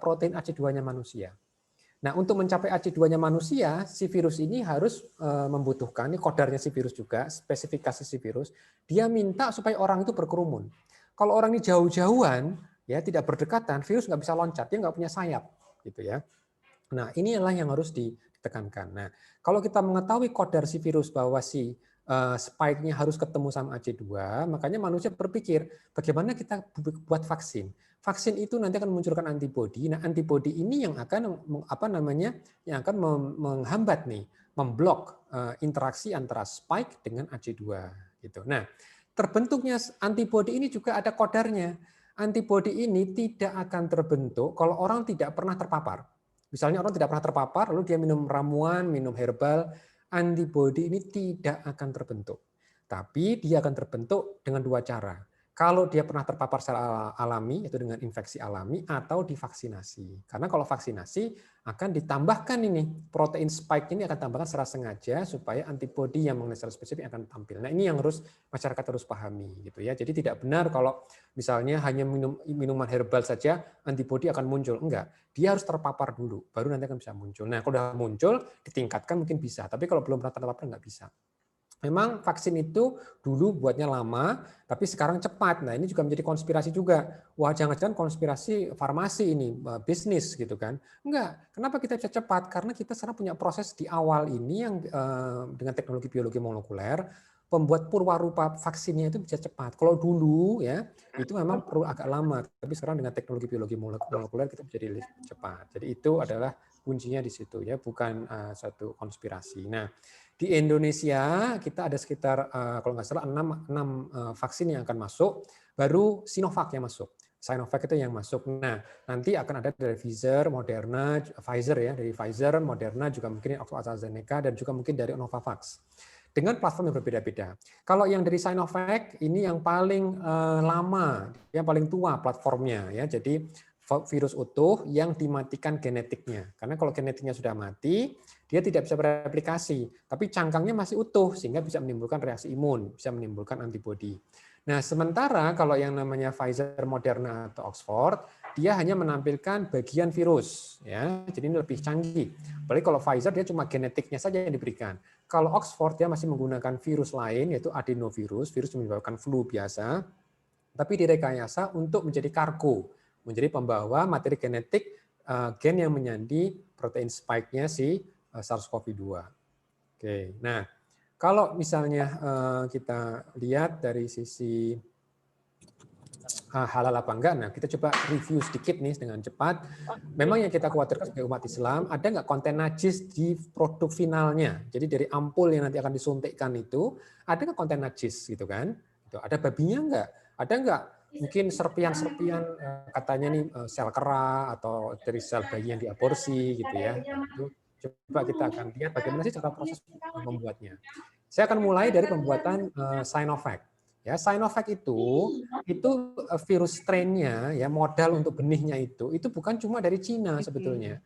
protein AC2-nya manusia. Nah, untuk mencapai AC2-nya manusia, si virus ini harus membutuhkan, ini kodarnya si virus juga, spesifikasi si virus, dia minta supaya orang itu berkerumun. Kalau orang ini jauh-jauhan, ya tidak berdekatan, virus nggak bisa loncat, dia nggak punya sayap, gitu ya. Nah, inilah yang harus ditekankan. Nah, kalau kita mengetahui kodar si virus bahwa si spike-nya harus ketemu sama AC2, makanya manusia berpikir bagaimana kita buat vaksin. Vaksin itu nanti akan memunculkan antibodi. Nah, antibodi ini yang akan yang akan menghambat nih, memblok interaksi antara spike dengan AC2 gitu. Nah, terbentuknya antibodi ini juga ada kodarnya. Antibodi ini tidak akan terbentuk kalau orang tidak pernah terpapar. Misalnya orang tidak pernah terpapar, lalu dia minum ramuan, minum herbal, antibodi ini tidak akan terbentuk. Tapi dia akan terbentuk dengan dua cara. Kalau dia pernah terpapar secara alami, itu dengan infeksi alami, atau divaksinasi. Karena kalau vaksinasi akan ditambahkan ini, protein spike ini akan tambahkan secara sengaja supaya antibodi yang mengenai secara spesifik akan tampil. Nah, ini yang harus masyarakat harus pahami gitu ya. Jadi tidak benar kalau misalnya hanya minum minuman herbal saja antibodi akan muncul. Enggak, dia harus terpapar dulu, baru nanti akan bisa muncul. Nah, kalau sudah muncul, ditingkatkan mungkin bisa, tapi kalau belum pernah terpapar nggak bisa. Memang vaksin itu dulu buatnya lama, tapi sekarang cepat. Nah, ini juga menjadi konspirasi juga. Wah, jangan-jangan konspirasi farmasi ini, bisnis gitu kan. Enggak, kenapa kita bisa cepat? Karena kita sekarang punya proses di awal ini yang dengan teknologi biologi molekuler, pembuat purwarupa vaksinnya itu bisa cepat. Kalau dulu ya, itu memang perlu agak lama, tapi sekarang dengan teknologi biologi molekuler kita bisa jadi cepat. Jadi itu adalah kuncinya di situ ya, bukan satu konspirasi. Nah, di Indonesia kita ada sekitar kalau nggak salah 6 vaksin yang akan masuk, baru Sinovac yang masuk. Sinovac itu yang masuk. Nah, nanti akan ada dari Pfizer, Moderna, Pfizer ya, dari Pfizer, Moderna juga mungkin AstraZeneca dan juga mungkin dari Novavax. Dengan platform yang berbeda-beda. Kalau yang dari Sinovac ini yang paling lama, yang paling tua platformnya ya. Jadi virus utuh yang dimatikan genetiknya. Karena kalau genetiknya sudah mati, dia tidak bisa bereplikasi, tapi cangkangnya masih utuh sehingga bisa menimbulkan reaksi imun, bisa menimbulkan antibodi. Nah, sementara kalau yang namanya Pfizer, Moderna atau Oxford, dia hanya menampilkan bagian virus ya. Jadi ini lebih canggih. Apalagi kalau Pfizer dia cuma genetiknya saja yang diberikan. Kalau Oxford dia masih menggunakan virus lain yaitu adenovirus, virus yang menyebabkan flu biasa, tapi direkayasa untuk menjadi kargo, menjadi pembawa materi genetik gen yang menyandi protein spike-nya si SARS-CoV-2. Oke, nah kalau misalnya kita lihat dari sisi halal apa enggak, nah kita coba review sedikit nih dengan cepat. Memang yang kita khawatirkan sebagai umat Islam, ada nggak konten najis di produk finalnya? Jadi dari ampul yang nanti akan disuntikkan itu, ada nggak konten najis gitu kan? Ada babinya nggak? Ada nggak mungkin serpian-serpian katanya nih sel kera atau dari sel bayi yang diaborsi gitu ya? Itu coba kita akan lihat bagaimana sih cara proses membuatnya. Saya akan mulai dari pembuatan Sinovac. Ya, Sinovac itu virus strain-nya ya, modal untuk benihnya itu bukan cuma dari Cina sebetulnya.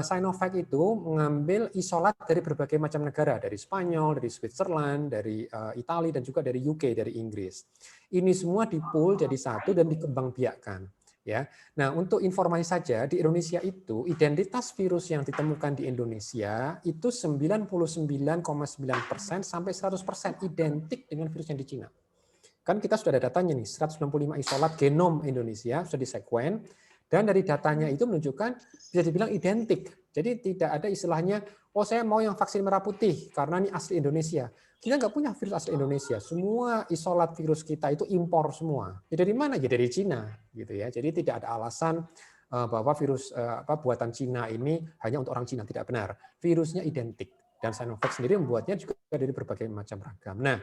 Sinovac itu mengambil isolat dari berbagai macam negara, dari Spanyol, dari Switzerland, dari Italia dan juga dari UK, dari Inggris. Ini semua dipul jadi satu dan dikembangbiakkan. Ya, nah untuk informasi saja di Indonesia itu identitas virus yang ditemukan di Indonesia itu 99,9% sampai 100% identik dengan virus yang di Cina. Kan kita sudah ada datanya nih, 195 isolat genom Indonesia sudah disekuen, dan dari datanya itu menunjukkan bisa dibilang identik. Jadi tidak ada istilahnya, oh saya mau yang vaksin merah putih karena ini asli Indonesia. Kita nggak punya virus asli Indonesia. Semua isolat virus kita itu impor semua. Ya dari mana? Ya dari Cina, gitu ya. Jadi tidak ada alasan bahwa virus buatan Cina ini hanya untuk orang Cina, tidak benar. Virusnya identik dan Sinovac sendiri membuatnya juga dari berbagai macam ragam. Nah,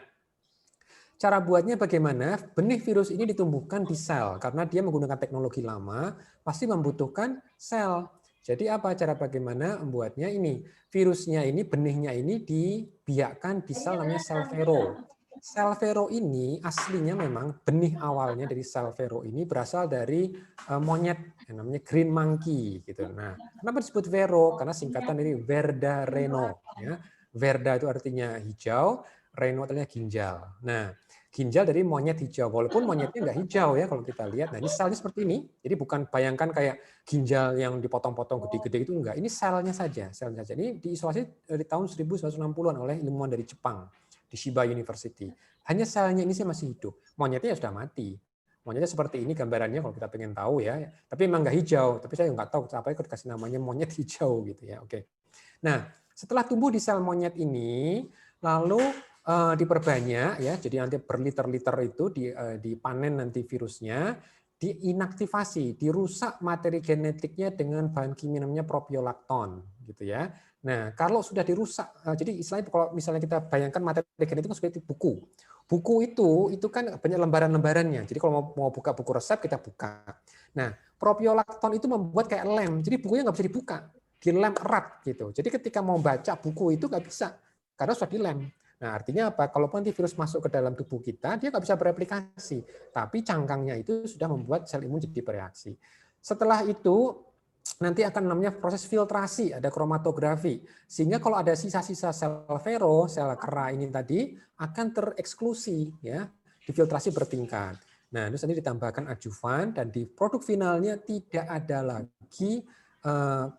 cara buatnya bagaimana? Benih virus ini ditumbuhkan di sel karena dia menggunakan teknologi lama, pasti membutuhkan sel. Jadi apa cara bagaimana membuatnya ini? Virusnya ini, benihnya ini dibiakkan di sel namanya sel vero. Sel vero ini aslinya memang benih awalnya dari sel vero ini berasal dari monyet yang namanya green monkey gitu. Nah, kenapa disebut vero? Karena singkatan dari Verda Reno ya. Verda itu artinya hijau, Reno artinya ginjal. Nah, ginjal dari monyet hijau, walaupun monyetnya nggak hijau ya kalau kita lihat. Nah ini selnya seperti ini, jadi bukan bayangkan kayak ginjal yang dipotong-potong gede-gede itu enggak. Ini selnya saja, selnya saja. Ini diisolasi dari tahun 1960-an oleh ilmuwan dari Jepang di Shiba University. Hanya selnya ini sih masih hidup, monyetnya sudah mati. Monyetnya seperti ini gambarannya kalau kita pengen tahu ya. Tapi memang nggak hijau, tapi saya nggak tahu apa itu dikasih namanya monyet hijau gitu ya. Oke. Nah, setelah tumbuh di sel monyet ini, lalu diperbanyak ya, jadi nanti berliter-liter itu dipanen nanti virusnya, diinaktivasi, dirusak materi genetiknya dengan bahan kimia namanya propiolakton gitu ya. Nah, kalau sudah dirusak, jadi istilahnya kalau misalnya kita bayangkan materi genetik itu seperti buku. Buku itu kan banyak lembaran-lembarannya. Jadi kalau mau buka buku resep kita buka. Nah, propiolakton itu membuat kayak lem. Jadi bukunya nggak bisa dibuka, dilem erat gitu. Jadi ketika mau baca buku itu nggak bisa karena sudah dilem. Nah, artinya apa? Kalau nanti virus masuk ke dalam tubuh kita, dia nggak bisa bereplikasi. Tapi cangkangnya itu sudah membuat sel imun jadi bereaksi. Setelah itu nanti akan namanya proses filtrasi, ada kromatografi. Sehingga kalau ada sisa-sisa sel vero, sel kera ini tadi akan tereksklusi ya, difiltrasi bertingkat. Nah, terus nanti ditambahkan adjuvan dan di produk finalnya tidak ada lagi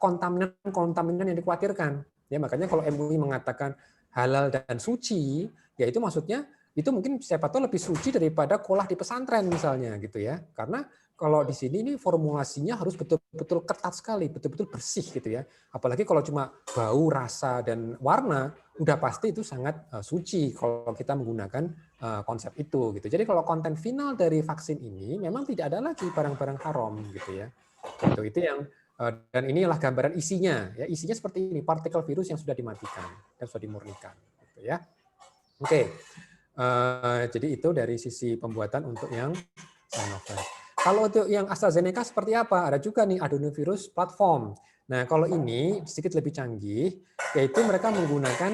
kontaminan yang dikhawatirkan. Ya, makanya kalau MUI mengatakan halal dan suci, ya itu maksudnya itu mungkin siapa tahu lebih suci daripada kolah di pesantren misalnya gitu ya. Karena kalau di sini ini formulasinya harus betul-betul ketat sekali, betul-betul bersih gitu ya. Apalagi kalau cuma bau, rasa dan warna, udah pasti itu sangat suci kalau kita menggunakan konsep itu gitu. Jadi kalau konten final dari vaksin ini memang tidak ada lagi barang-barang haram gitu ya. Itu yang dan inilah gambaran isinya ya. Isinya seperti ini, partikel virus yang sudah dimatikan dan sudah dimurnikan gitu ya. Oke. Jadi itu dari sisi pembuatan untuk yang Sinovac. Kalau untuk yang AstraZeneca seperti apa? Ada juga nih adenovirus platform. Nah, kalau ini sedikit lebih canggih, yaitu mereka menggunakan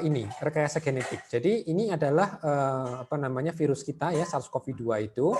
ini rekayasa genetik. Jadi ini adalah apa namanya virus kita ya SARS-CoV-2 itu.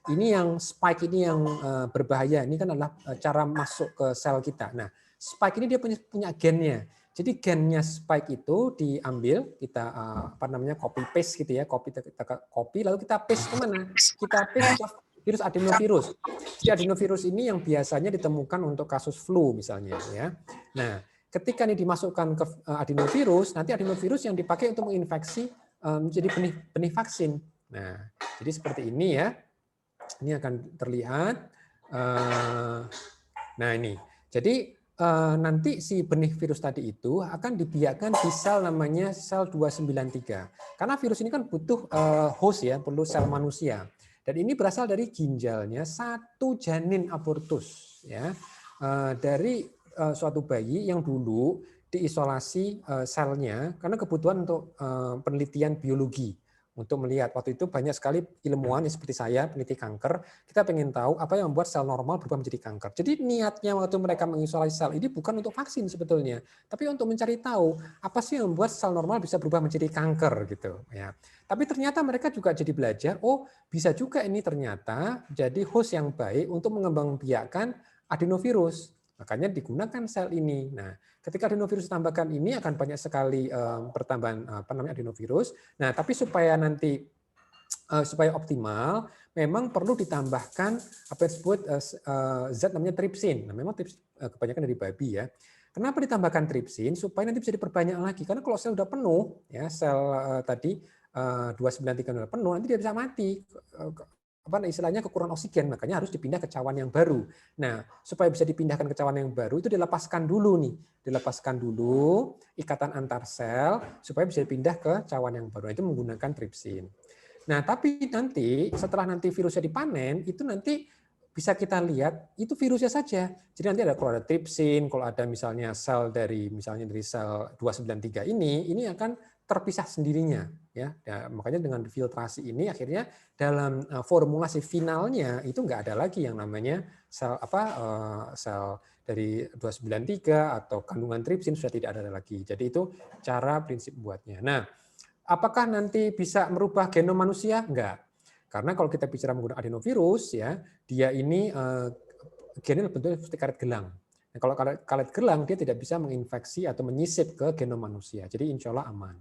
Ini yang spike ini yang berbahaya. Ini kan adalah cara masuk ke sel kita. Nah, spike ini dia punya gennya. Jadi gennya spike itu diambil, kita apa namanya copy paste gitu ya, kita copy lalu kita paste kemana? Kita paste ke virus adenovirus. Jadi adenovirus ini yang biasanya ditemukan untuk kasus flu misalnya ya. Nah, ketika ini dimasukkan ke adenovirus, nanti adenovirus yang dipakai untuk menginfeksi menjadi benih vaksin. Nah, jadi seperti ini ya. Ini akan terlihat. Nah ini, jadi nanti si benih virus tadi itu akan dibiarkan di sel namanya sel 293. Karena virus ini kan butuh host ya, perlu sel manusia. Dan ini berasal dari ginjalnya satu janin abortus ya, dari suatu bayi yang dulu diisolasi selnya karena kebutuhan untuk penelitian biologi. Untuk melihat waktu itu banyak sekali ilmuwan yang seperti saya peneliti kanker, kita pengen tahu apa yang membuat sel normal berubah menjadi kanker. Jadi niatnya waktu mereka mengisolasi sel ini bukan untuk vaksin sebetulnya, tapi untuk mencari tahu apa sih yang membuat sel normal bisa berubah menjadi kanker gitu ya. Tapi ternyata mereka juga jadi belajar, oh bisa juga ini ternyata jadi host yang baik untuk mengembangbiakkan adenovirus. Makanya digunakan sel ini. Nah, ketika adenovirus ditambahkan ini akan banyak sekali pertambahan apa namanya adenovirus. Nah, tapi supaya nanti supaya optimal, memang perlu ditambahkan apa yang disebut zat namanya tripsin. Nah, memang tripsin kebanyakan dari babi ya. Kenapa ditambahkan tripsin? Supaya nanti bisa diperbanyak lagi. Karena kalau sel udah penuh, ya sel tadi 293 udah penuh, nanti dia bisa mati. Apa istilahnya kekurangan oksigen, makanya harus dipindah ke cawan yang baru. Nah, supaya bisa dipindahkan ke cawan yang baru itu dilepaskan dulu nih, dilepaskan dulu ikatan antar sel supaya bisa dipindah ke cawan yang baru. Itu menggunakan tripsin. Nah, tapi nanti setelah nanti virusnya dipanen, itu nanti bisa kita lihat itu virusnya saja. Jadi nanti ada kalau ada tripsin, kalau ada misalnya sel dari misalnya dari sel 293 ini akan terpisah sendirinya ya. Makanya dengan filtrasi ini akhirnya dalam formulasi finalnya itu nggak ada lagi yang namanya sel sel dari 293 atau kandungan tripsin sudah tidak ada lagi. Jadi itu cara prinsip buatnya. Nah, apakah nanti bisa merubah genom manusia? Enggak. Karena kalau kita bicara menggunakan adenovirus ya, dia ini gennya bentuknya seperti karet gelang. Nah, kalau karet gelang dia tidak bisa menginfeksi atau menyisip ke genom manusia. Jadi insya Allah aman.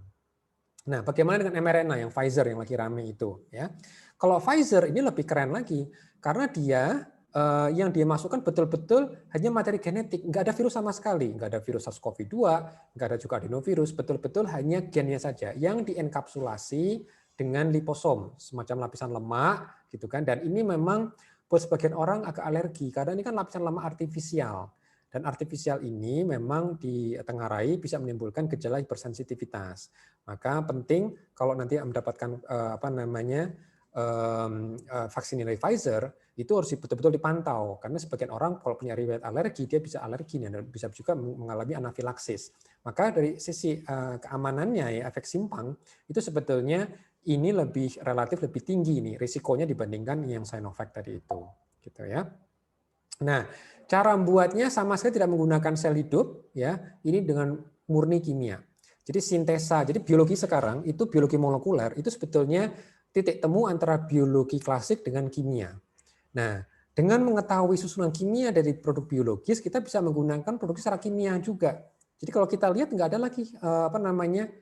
Nah, bagaimana dengan mRNA yang Pfizer yang lagi rame itu? Ya, kalau Pfizer ini lebih keren lagi karena dia yang dia masukkan betul-betul hanya materi genetik, nggak ada virus sama sekali, nggak ada virus SARS-CoV-2, nggak ada juga adenovirus, betul-betul hanya gennya saja yang dienkapsulasi dengan liposom, semacam lapisan lemak, gitu kan? Dan ini memang buat sebagian orang agak alergi karena ini kan lapisan lemak artifisial. Dan artifisial ini memang ditengarai bisa menimbulkan gejala hipersensitivitas. Maka penting kalau nanti mendapatkan vaksin dari Pfizer itu harus betul-betul dipantau karena sebagian orang kalau punya riwayat alergi dia bisa alergi dan bisa juga mengalami anafilaksis. Maka dari sisi keamanannya ya efek simpang itu sebetulnya ini relatif lebih tinggi nih risikonya dibandingkan yang Sinovac tadi itu, gitu ya. Nah, cara membuatnya sama sekali tidak menggunakan sel hidup, ya. Ini dengan murni kimia. Jadi sintesa, jadi biologi sekarang itu biologi molekuler itu sebetulnya titik temu antara biologi klasik dengan kimia. Nah, dengan mengetahui susunan kimia dari produk biologis, kita bisa menggunakan produk secara kimia juga. Jadi kalau kita lihat nggak ada lagi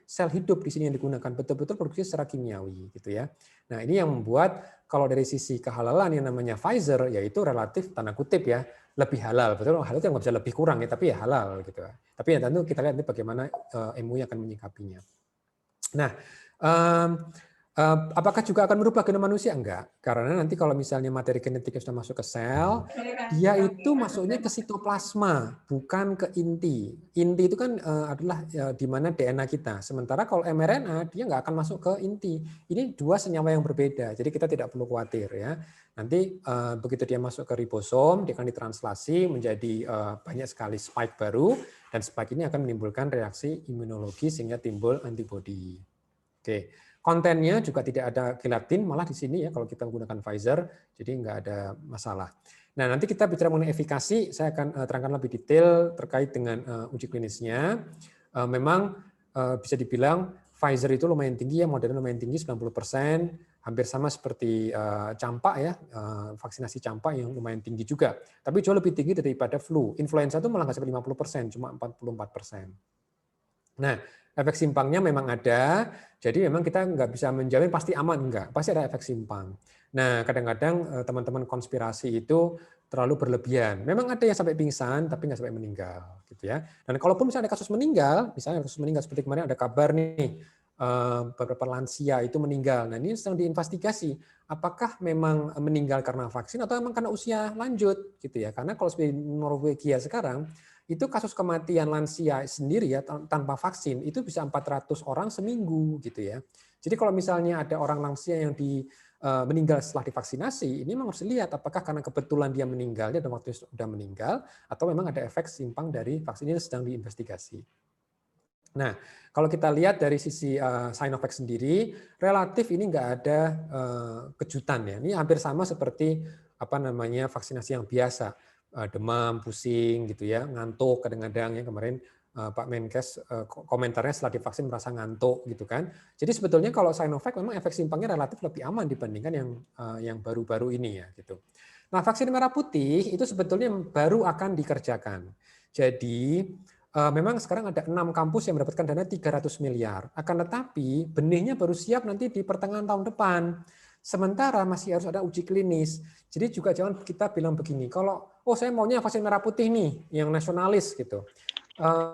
sel hidup di sini yang digunakan, betul-betul produksi secara kimiawi, gitu ya. Nah ini yang membuat kalau dari sisi kehalalan yang namanya Pfizer, yaitu relatif tanda kutip ya lebih halal, betul halal itu nggak bisa lebih kurang ya, tapi ya halal gitu. Tapi ya tentu kita lihat nanti bagaimana MUI akan menyikapinya. Nah, apakah juga akan merubah genom manusia? Enggak, karena nanti kalau misalnya materi genetiknya sudah masuk ke sel, dia itu masuknya ke sitoplasma, bukan ke inti. Inti itu kan adalah di mana DNA kita. Sementara kalau mRNA dia nggak akan masuk ke inti. Ini dua senyawa yang berbeda, jadi kita tidak perlu khawatir ya. Nanti begitu dia masuk ke ribosom, dia akan ditranslasi menjadi banyak sekali spike baru, dan spike ini akan menimbulkan reaksi imunologi sehingga timbul antibodi. Oke, kontennya juga tidak ada gelatin, malah di sini ya kalau kita menggunakan Pfizer, jadi nggak ada masalah. Nah nanti kita bicara mengenai efikasi, saya akan terangkan lebih detail terkait dengan uji klinisnya. Memang bisa dibilang Pfizer itu lumayan tinggi ya, Moderna lumayan tinggi 90%, hampir sama seperti campak ya, vaksinasi campak yang lumayan tinggi juga. Tapi jauh lebih tinggi daripada flu. Influenza itu malah nggak sampai 50%, cuma 44%. Nah, efek simpangnya memang ada, jadi memang kita nggak bisa menjamin pasti aman, enggak, pasti ada efek simpang. Nah, kadang-kadang teman-teman konspirasi itu terlalu berlebihan. Memang ada yang sampai pingsan, tapi nggak sampai meninggal, gitu ya. Dan kalaupun misalnya ada kasus meninggal, misalnya kasus meninggal seperti kemarin ada kabar nih, beberapa lansia itu meninggal. Nah, ini sedang diinvestigasi, apakah memang meninggal karena vaksin atau memang karena usia lanjut, gitu ya. Karena kalau seperti Norwegia sekarang, itu kasus kematian lansia sendiri ya tanpa vaksin itu bisa 400 orang seminggu gitu ya. Jadi kalau misalnya ada orang lansia yang meninggal setelah divaksinasi, ini memang harus dilihat apakah karena kebetulan dia meninggalnya dan waktu sudah meninggal atau memang ada efek simpang dari vaksin ini sedang diinvestigasi. Nah, kalau kita lihat dari sisi Sinovac sendiri, relatif ini nggak ada kejutan ya. Ini hampir sama seperti vaksinasi yang biasa. Demam, pusing gitu ya, ngantuk kadang-kadang ya kemarin Pak Menkes komentarnya setelah divaksin merasa ngantuk gitu kan. Jadi sebetulnya kalau Sinovac memang efek simpangnya relatif lebih aman dibandingkan yang baru-baru ini ya gitu. Nah, vaksin merah putih itu sebetulnya baru akan dikerjakan. Jadi memang sekarang ada 6 kampus yang mendapatkan dana 300 miliar. Akan tetapi benihnya baru siap nanti di pertengahan tahun depan. Sementara masih harus ada uji klinis. Jadi juga jangan kita bilang begini, kalau saya maunya vaksin merah putih nih, yang nasionalis gitu.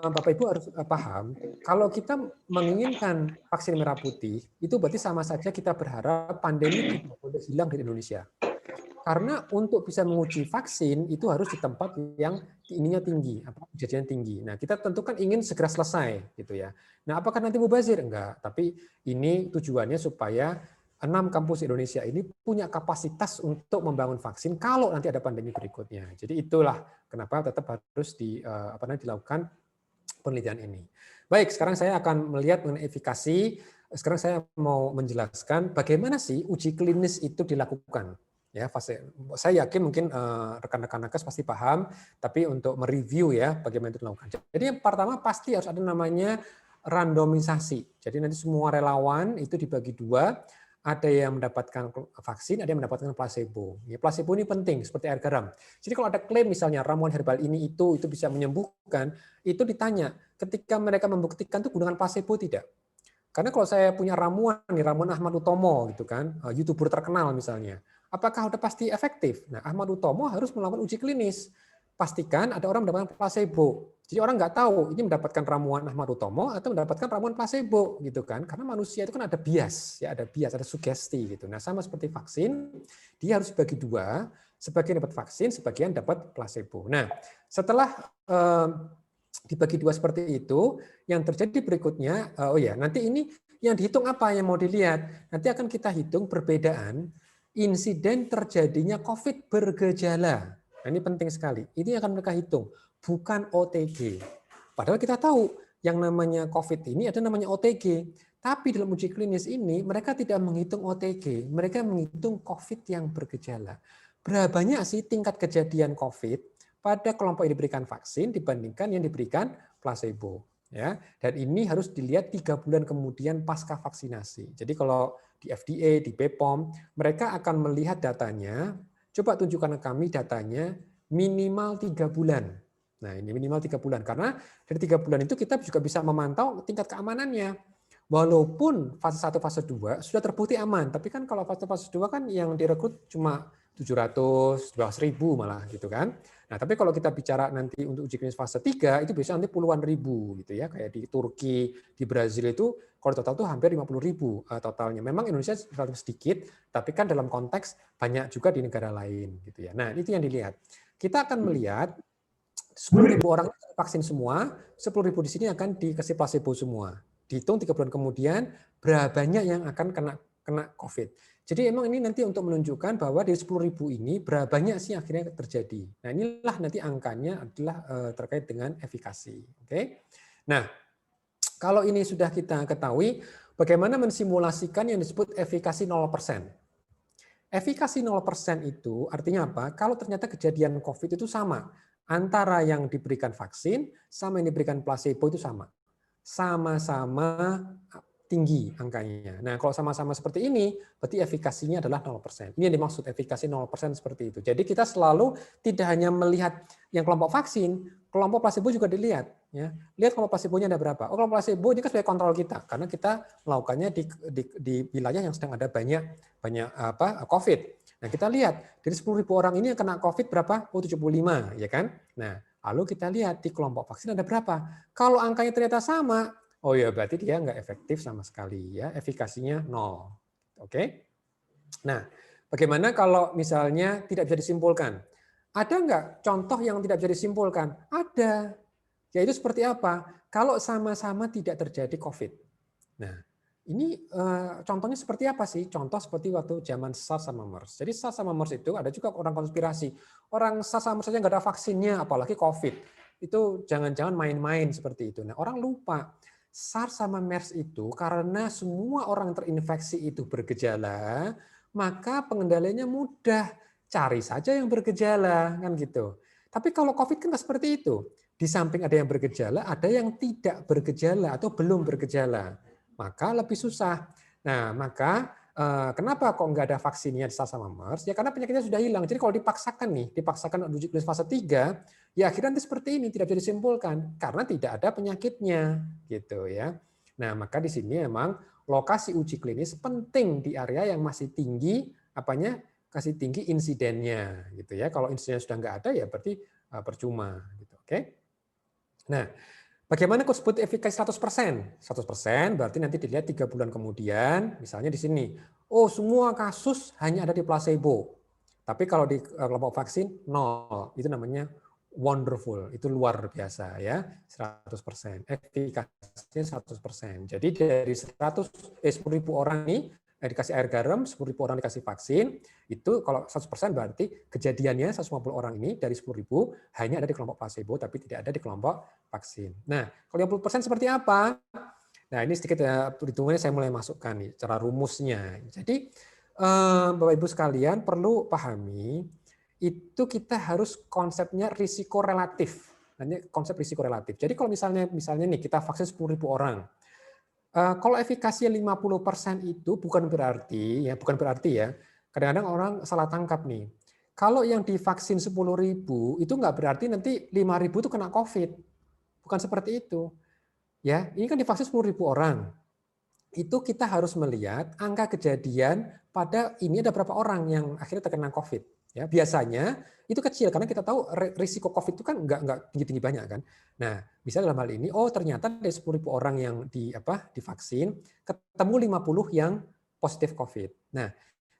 Bapak Ibu harus paham, kalau kita menginginkan vaksin merah putih, itu berarti sama saja kita berharap pandemi tidak boleh hilang di Indonesia. Karena untuk bisa menguji vaksin itu harus di tempat yang ininya tinggi, kejadian tinggi. Nah, kita tentu kan ingin segera selesai gitu ya. Nah, apakah nanti mubazir? Enggak, tapi ini tujuannya supaya 6 kampus Indonesia ini punya kapasitas untuk membangun vaksin kalau nanti ada pandemi berikutnya. Jadi itulah kenapa tetap harus dilakukan penelitian ini. Baik, sekarang saya akan melihat mengenai efikasi. Sekarang saya mau menjelaskan bagaimana sih uji klinis itu dilakukan. Ya, saya yakin mungkin rekan-rekan nakes pasti paham, tapi untuk mereview ya bagaimana itu dilakukan. Jadi yang pertama pasti harus ada namanya randomisasi. Jadi nanti semua relawan itu dibagi dua, ada yang mendapatkan vaksin, ada yang mendapatkan placebo. Ya, placebo ini penting seperti air garam. Jadi kalau ada klaim misalnya ramuan herbal ini itu bisa menyembuhkan, itu ditanya ketika mereka membuktikan itu gunakan placebo tidak. Karena kalau saya punya ramuan, nih ramuan Ahmad Utomo gitu kan, YouTuber terkenal misalnya, apakah udah pasti efektif? Nah, Ahmad Utomo harus melakukan uji klinis. Pastikan ada orang mendapatkan placebo. Jadi orang nggak tahu ini mendapatkan ramuan Ahmad Utomo atau mendapatkan ramuan placebo gitu kan. Karena manusia itu kan ada bias, ya ada bias, ada sugesti gitu. Nah, sama seperti vaksin, dia harus bagi dua, sebagian dapat vaksin, sebagian dapat placebo. Nah, setelah dibagi dua seperti itu, yang terjadi berikutnya, oh ya, nanti ini yang dihitung apa yang mau dilihat? Nanti akan kita hitung perbedaan insiden terjadinya COVID bergejala. Nah, ini penting sekali. Ini akan mereka hitung, bukan OTG. Padahal kita tahu yang namanya COVID ini ada namanya OTG. Tapi dalam uji klinis ini mereka tidak menghitung OTG, mereka menghitung COVID yang bergejala. Berapa banyak sih tingkat kejadian COVID pada kelompok yang diberikan vaksin dibandingkan yang diberikan placebo, ya. Dan ini harus dilihat 3 bulan kemudian pasca vaksinasi. Jadi kalau di FDA, di BPOM, mereka akan melihat datanya. Coba tunjukkan ke kami datanya minimal 3 bulan. Nah, ini minimal 3 bulan karena dari 3 bulan itu kita juga bisa memantau tingkat keamanannya. Walaupun fase 1, fase 2 sudah terbukti aman, tapi kan kalau fase 2 kan yang direkrut cuma 700, 12.000 malah gitu kan. Nah, tapi kalau kita bicara nanti untuk uji klinis fase 3 itu biasanya nanti puluhan ribu gitu ya, kayak di Turki, di Brazil itu kalau total itu hampir 50.000 totalnya. Memang Indonesia relatif sedikit, tapi kan dalam konteks banyak juga di negara lain gitu ya. Nah, itu yang dilihat. Kita akan melihat 10.000 orang vaksin semua, 10.000 di sini akan dikasih placebo semua. Dihitung 3 bulan kemudian berapa banyak yang akan kena COVID. Jadi emang ini nanti untuk menunjukkan bahwa dari 10.000 ini berapa banyak sih akhirnya terjadi. Nah, inilah nanti angkanya adalah terkait dengan efikasi. Oke. Nah, kalau ini sudah kita ketahui, bagaimana mensimulasikan yang disebut efikasi 0%. Efikasi 0% itu artinya apa? Kalau ternyata kejadian COVID itu sama, antara yang diberikan vaksin sama yang diberikan placebo itu sama. Sama-sama tinggi angkanya. Nah, kalau sama-sama seperti ini, berarti efikasinya adalah 0%. Ini yang dimaksud efikasi 0% seperti itu. Jadi kita selalu tidak hanya melihat yang kelompok vaksin, kelompok placebo juga dilihat. Ya. Lihat kelompok placebo-nya ada berapa. Oh, kelompok placebo ini kan sebagai kontrol kita, karena kita melakukannya di wilayah yang sedang ada banyak COVID. Nah, kita lihat dari 10.000 orang ini yang kena COVID berapa? Oh, 75, ya kan? Nah, lalu kita lihat di kelompok vaksin ada berapa. Kalau angkanya ternyata sama, oh ya berarti dia nggak efektif sama sekali ya, efikasinya 0. Oke. Nah, bagaimana kalau misalnya tidak bisa disimpulkan? Ada nggak contoh yang tidak bisa disimpulkan? Ada. Yaitu seperti apa? Kalau sama-sama tidak terjadi COVID. Nah, ini contohnya seperti apa sih? Contoh seperti waktu zaman SARS sama MERS. Jadi SARS sama MERS itu ada juga orang konspirasi. Orang SARS sama MERS saja nggak ada vaksinnya, apalagi COVID. Itu jangan-jangan main-main seperti itu. Nah, orang lupa. SARS sama MERS itu karena semua orang terinfeksi itu bergejala, maka pengendaliannya mudah. Cari saja yang bergejala, kan gitu. Tapi kalau COVID kan nggak seperti itu. Di samping ada yang bergejala, ada yang tidak bergejala atau belum bergejala. Maka lebih susah. Nah, maka kenapa kok nggak ada vaksinnya di SARS sama MERS? Ya karena penyakitnya sudah hilang. Jadi kalau dipaksakan uji klinis fase 3, ya akhirnya nanti seperti ini, tidak bisa disimpulkan karena tidak ada penyakitnya, gitu ya. Nah, maka di sini memang lokasi uji klinis penting di area yang masih tinggi kasih tinggi insidennya, gitu ya. Kalau insidennya sudah nggak ada, ya berarti percuma, gitu. Oke. Nah, bagaimana kok sebut efikasi 100%? 100% berarti nanti dilihat 3 bulan kemudian, misalnya di sini. Oh, semua kasus hanya ada di placebo. Tapi kalau di kelompok vaksin, 0. Itu namanya wonderful. Itu luar biasa ya. 100%. Efikasinya 100%. Jadi dari 10.000 orang ini, dikasih air garam, 10.000 orang dikasih vaksin, itu kalau 100% berarti kejadiannya 150 orang ini dari 10.000 hanya ada di kelompok placebo, tapi tidak ada di kelompok vaksin. Nah, kalau 50% seperti apa? Nah, ini sedikit perhitungannya saya mulai masukkan nih, cara rumusnya. Jadi, Bapak Ibu sekalian perlu pahami, itu kita harus konsepnya risiko relatif. Nanti konsep risiko relatif. Jadi kalau misalnya nih kita vaksin 10.000 orang, kalau efikasinya 50% itu bukan berarti ya, kadang-kadang orang salah tangkap nih. Kalau yang divaksin 10.000 itu nggak berarti nanti 5.000 itu kena COVID. Bukan seperti itu. Ya, ini kan divaksin 10.000 orang. itu kita harus melihat angka kejadian pada ini ada berapa orang yang akhirnya terkena COVID. Ya, biasanya itu kecil karena kita tahu risiko COVID itu kan nggak tinggi-tinggi banyak kan. Nah, bisa dalam hal ini, oh ternyata dari 10.000 orang yang divaksin, ketemu 50 yang positif COVID. Nah,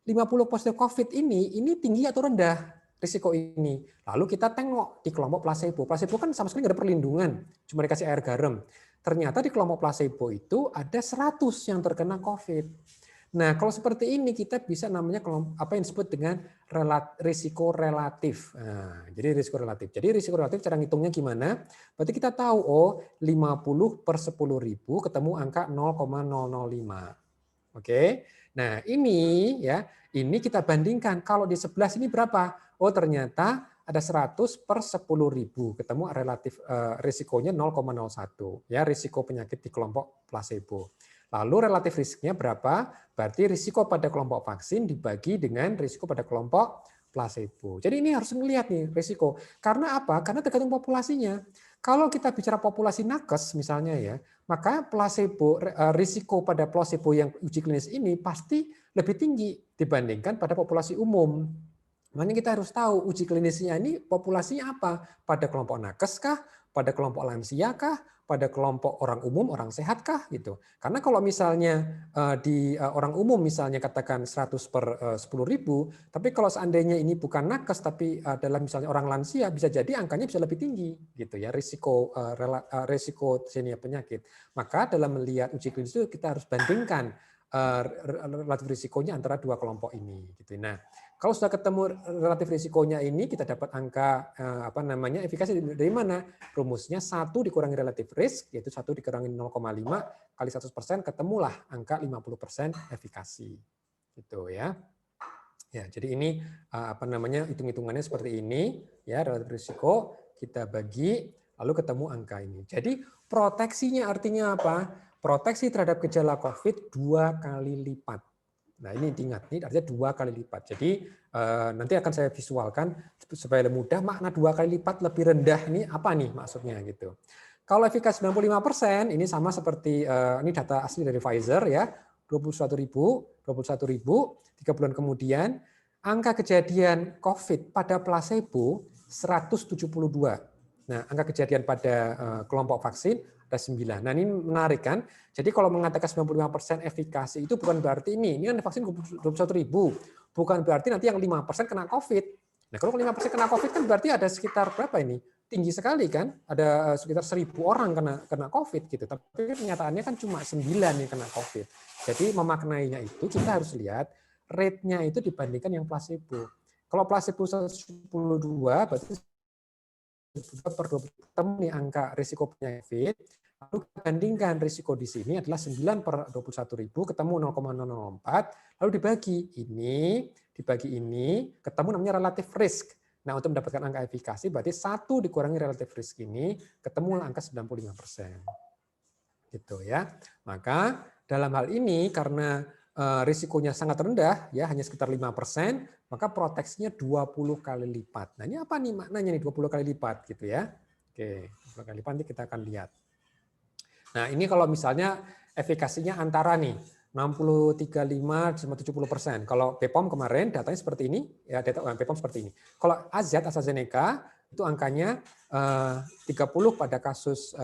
50 positif COVID ini tinggi atau rendah risiko ini. Lalu kita tengok di kelompok placebo. Placebo kan sama sekali nggak ada perlindungan, cuma dikasih air garam. Ternyata di kelompok placebo itu ada 100 yang terkena COVID. Nah, kalau seperti ini kita bisa namanya apa yang disebut dengan risiko relatif. Nah, jadi risiko relatif. Jadi risiko relatif cara ngitungnya gimana? Berarti kita tahu 50 per 10.000 ketemu angka 0,005. Oke. Nah, ini kita bandingkan kalau di 11 ini berapa? Oh, ternyata ada 100 per 10.000 ketemu relatif risikonya 0,01 ya, risiko penyakit di kelompok placebo. Lalu relatif risknya berapa? Berarti risiko pada kelompok vaksin dibagi dengan risiko pada kelompok placebo. Jadi ini harus melihat nih risiko. Karena apa? Karena tergantung populasinya. Kalau kita bicara populasi nakes misalnya ya, maka risiko pada placebo yang uji klinis ini pasti lebih tinggi dibandingkan pada populasi umum. Makanya kita harus tahu uji klinisnya ini populasinya apa? Pada kelompok nakes kah? Pada kelompok lansia kah? Pada kelompok orang umum, orang sehat kah? Gitu. Karena kalau misalnya di orang umum misalnya katakan 100 per 10.000, tapi kalau seandainya ini bukan nakes tapi adalah misalnya orang lansia, bisa jadi angkanya bisa lebih tinggi gitu ya, risiko penyakit. Maka dalam melihat uji klinis itu kita harus bandingkan relatif risikonya antara dua kelompok ini gitu. Nah, kalau sudah ketemu relatif risikonya ini, kita dapat angka efikasi dari mana? Rumusnya 1 dikurangi relatif risk, yaitu 1 dikurangi 0,5 kali 100%, ketemulah angka 50% efikasi. Gitu ya. Ya, jadi ini hitung-hitungannya seperti ini ya, relatif risiko kita bagi lalu ketemu angka ini. Jadi proteksinya artinya apa? Proteksi terhadap gejala COVID 2 kali lipat. Nah, ini diingat, ini artinya 2 kali lipat. Jadi nanti akan saya visualkan supaya lebih mudah, makna 2 kali lipat lebih rendah ini apa nih maksudnya gitu. Kalau efikasi 95%, ini sama seperti ini data asli dari Pfizer ya, 21.000, 3 bulan kemudian angka kejadian COVID pada placebo 172. Nah, angka kejadian pada kelompok vaksin ada 9. Nah, ini menarik kan? Jadi kalau mengatakan 95% efikasi itu bukan berarti ini kan vaksin 21.000. Bukan berarti nanti yang 5% kena COVID. Nah, kalau 5% kena COVID kan berarti ada sekitar berapa ini? Tinggi sekali kan? Ada sekitar 1.000 orang kena COVID gitu. Tapi kenyataannya kan cuma 9 yang kena COVID. Jadi memaknainya itu kita harus lihat rate-nya itu dibandingkan yang placebo. Kalau placebo 112 berarti per 20 ketemu nih angka risiko penyakit, lalu bandingkan risiko di sini adalah 9 per 21.000 ketemu 0,004, lalu dibagi ini ketemu namanya relative risk. Nah, untuk mendapatkan angka efikasi berarti 1 dikurangi relative risk ini ketemu angka 95%. Gitu ya. Maka dalam hal ini karena risikonya sangat rendah, ya hanya sekitar 5%, maka proteksinya 20 kali lipat. Nah, ini apa nih maknanya nih 20 kali lipat gitu ya. Oke, 20 kali lipat nanti kita akan lihat. Nah, ini kalau misalnya efikasinya antara nih 60-35 sama 70%. Kalau BPOM kemarin datanya seperti ini, ya data BPOM seperti ini. Kalau AstraZeneca itu angkanya 30 pada kasus